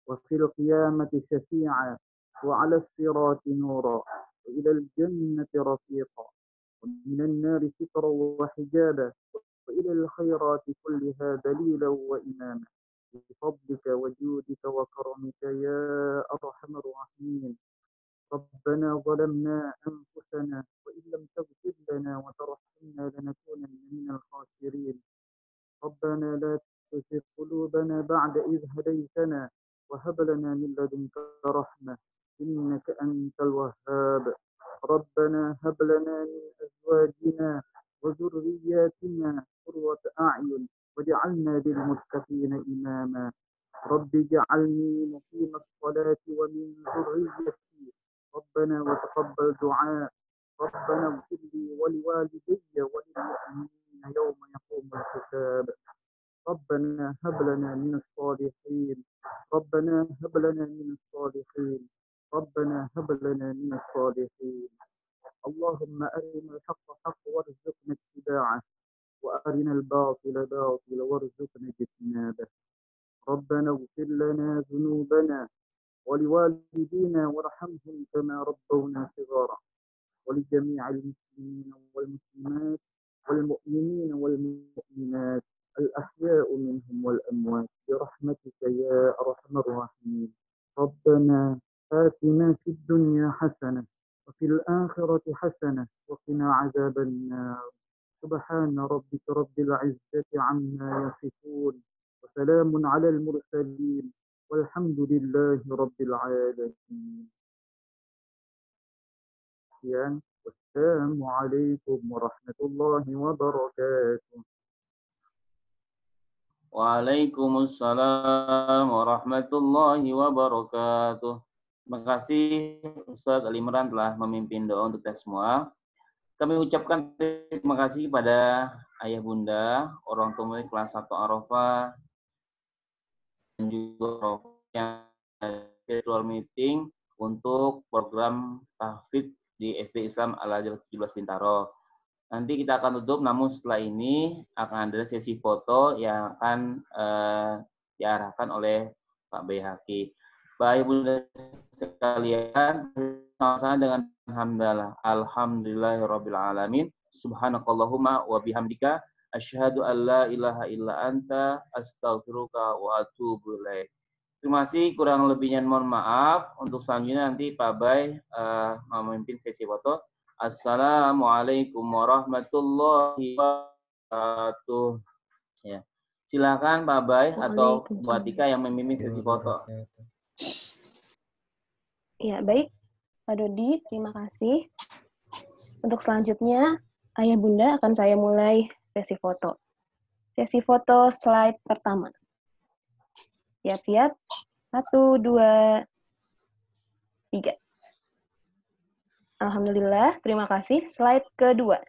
وفي القيامة شفيعا وعلى الصراط نورا وإلى الجنة رفيقا ومن النار سترا وحجابا وإلى الخيرات كلها دليلا وإماما بفضلك وجودك وكرمك يا أرحم الراحمين. ربنا ظلمنا أنفسنا وإن لم تغفر لنا وترحمنا لنكونن من الخاسرين. ربنا لا تزغ قلوبنا بعد إذ هديتنا وهب لنا من لدنك رحمة إنك أنت الوهاب. ربنا هب لنا من أزواجنا وذرياتنا قرة أعين واجعلنا للمتقين إماما. رب اجعلني مقيم الصلاة ومن ذريتي ربنا وتقبل دعاء. ربنا اغفر لي ولوالدي وللمؤمنين يوم يقوم الحساب. ربنا هب لنا من الصالحين. ربنا هب لنا من الصالحين. ربنا هب لنا من الصالحين. اللهم أرنا الحق حقا وارزقنا اتباعه وأرنا الباطل باطلا وارزقنا اجتنابه. ربنا اغفر لنا ذنوبنا ولوالدينا وارحمهم كما ربونا صغارا ولجميع المسلمين والمسلمات والمؤمنين والمؤمنات الأحياء منهم والأموات برحمتك يا أرحم الراحمين. ربنا آتنا في الدنيا حسنة وفي الآخرة حسنة وقنا عذاب النار. سبحان ربك رب العزة عما يصفون وسلام على المرسلين والحمد لله رب العالمين. والسلام عليكم ورحمة الله وبركاته. Waalaikumsalam warahmatullahi wabarakatuh. Terima kasih Ustaz Ali Imran telah memimpin doa untuk kita semua. Kami ucapkan terima kasih kepada ayah bunda, orang tua murid kelas 1 Arafah, dan juga yang virtual meeting untuk program tahfidz di SD Islam Al-Azhar 17 Bintaro. Nanti kita akan tutup, namun setelah ini akan ada sesi foto yang akan diarahkan oleh Pak Bayhaqi. Baik Bunda sekalian, sama-sama dengan hamdalah. Alhamdulillahirabbil alamin. Subhanakallahumma wa bihamdika asyhadu an la ilaha illa anta astaghfiruka wa atubu ilaik. Terima kasih, kurang lebihnya mohon maaf. Untuk selanjutnya nanti Pak Bay memimpin sesi foto. Assalamualaikum warahmatullahi wabarakatuh. Ya. Silakan Pak Bay atau Bu Atika yang memimpin sesi foto. Ya, baik. Pak Dodi, terima kasih. Untuk selanjutnya, Ayah Bunda akan saya mulai sesi foto. Sesi foto slide pertama. Siap-siap. 1, 2, 3. Alhamdulillah, terima kasih. Slide kedua.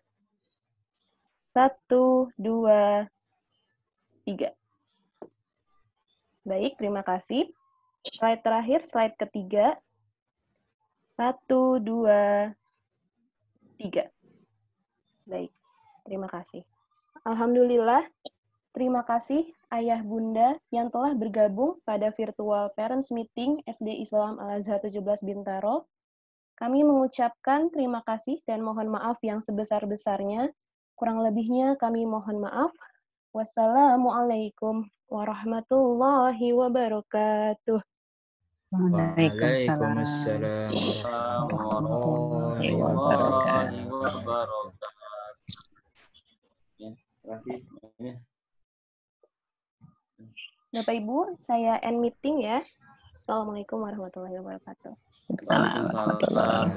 1, 2, 3. Baik, terima kasih. Slide terakhir, slide ketiga. 1, 2, 3. Baik, terima kasih. Alhamdulillah, terima kasih Ayah Bunda yang telah bergabung pada virtual Parents Meeting SD Islam Al-Azhar 17 Bintaro. Kami mengucapkan terima kasih dan mohon maaf yang sebesar-besarnya. Kurang lebihnya kami mohon maaf. Wassalamualaikum warahmatullahi wabarakatuh. Waalaikumsalam warahmatullahi wabarakatuh. Ya, terima kasih. Bapak Ibu, saya end meeting ya. Assalamualaikum warahmatullahi wabarakatuh. Waalaikumsalam.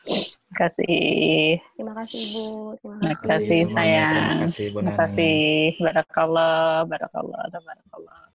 Terima kasih. Terima kasih Ibu. Terima kasih sayang. Terima kasih Bu Terima Nani. kasih. Barakallah, barakallah, barakallah.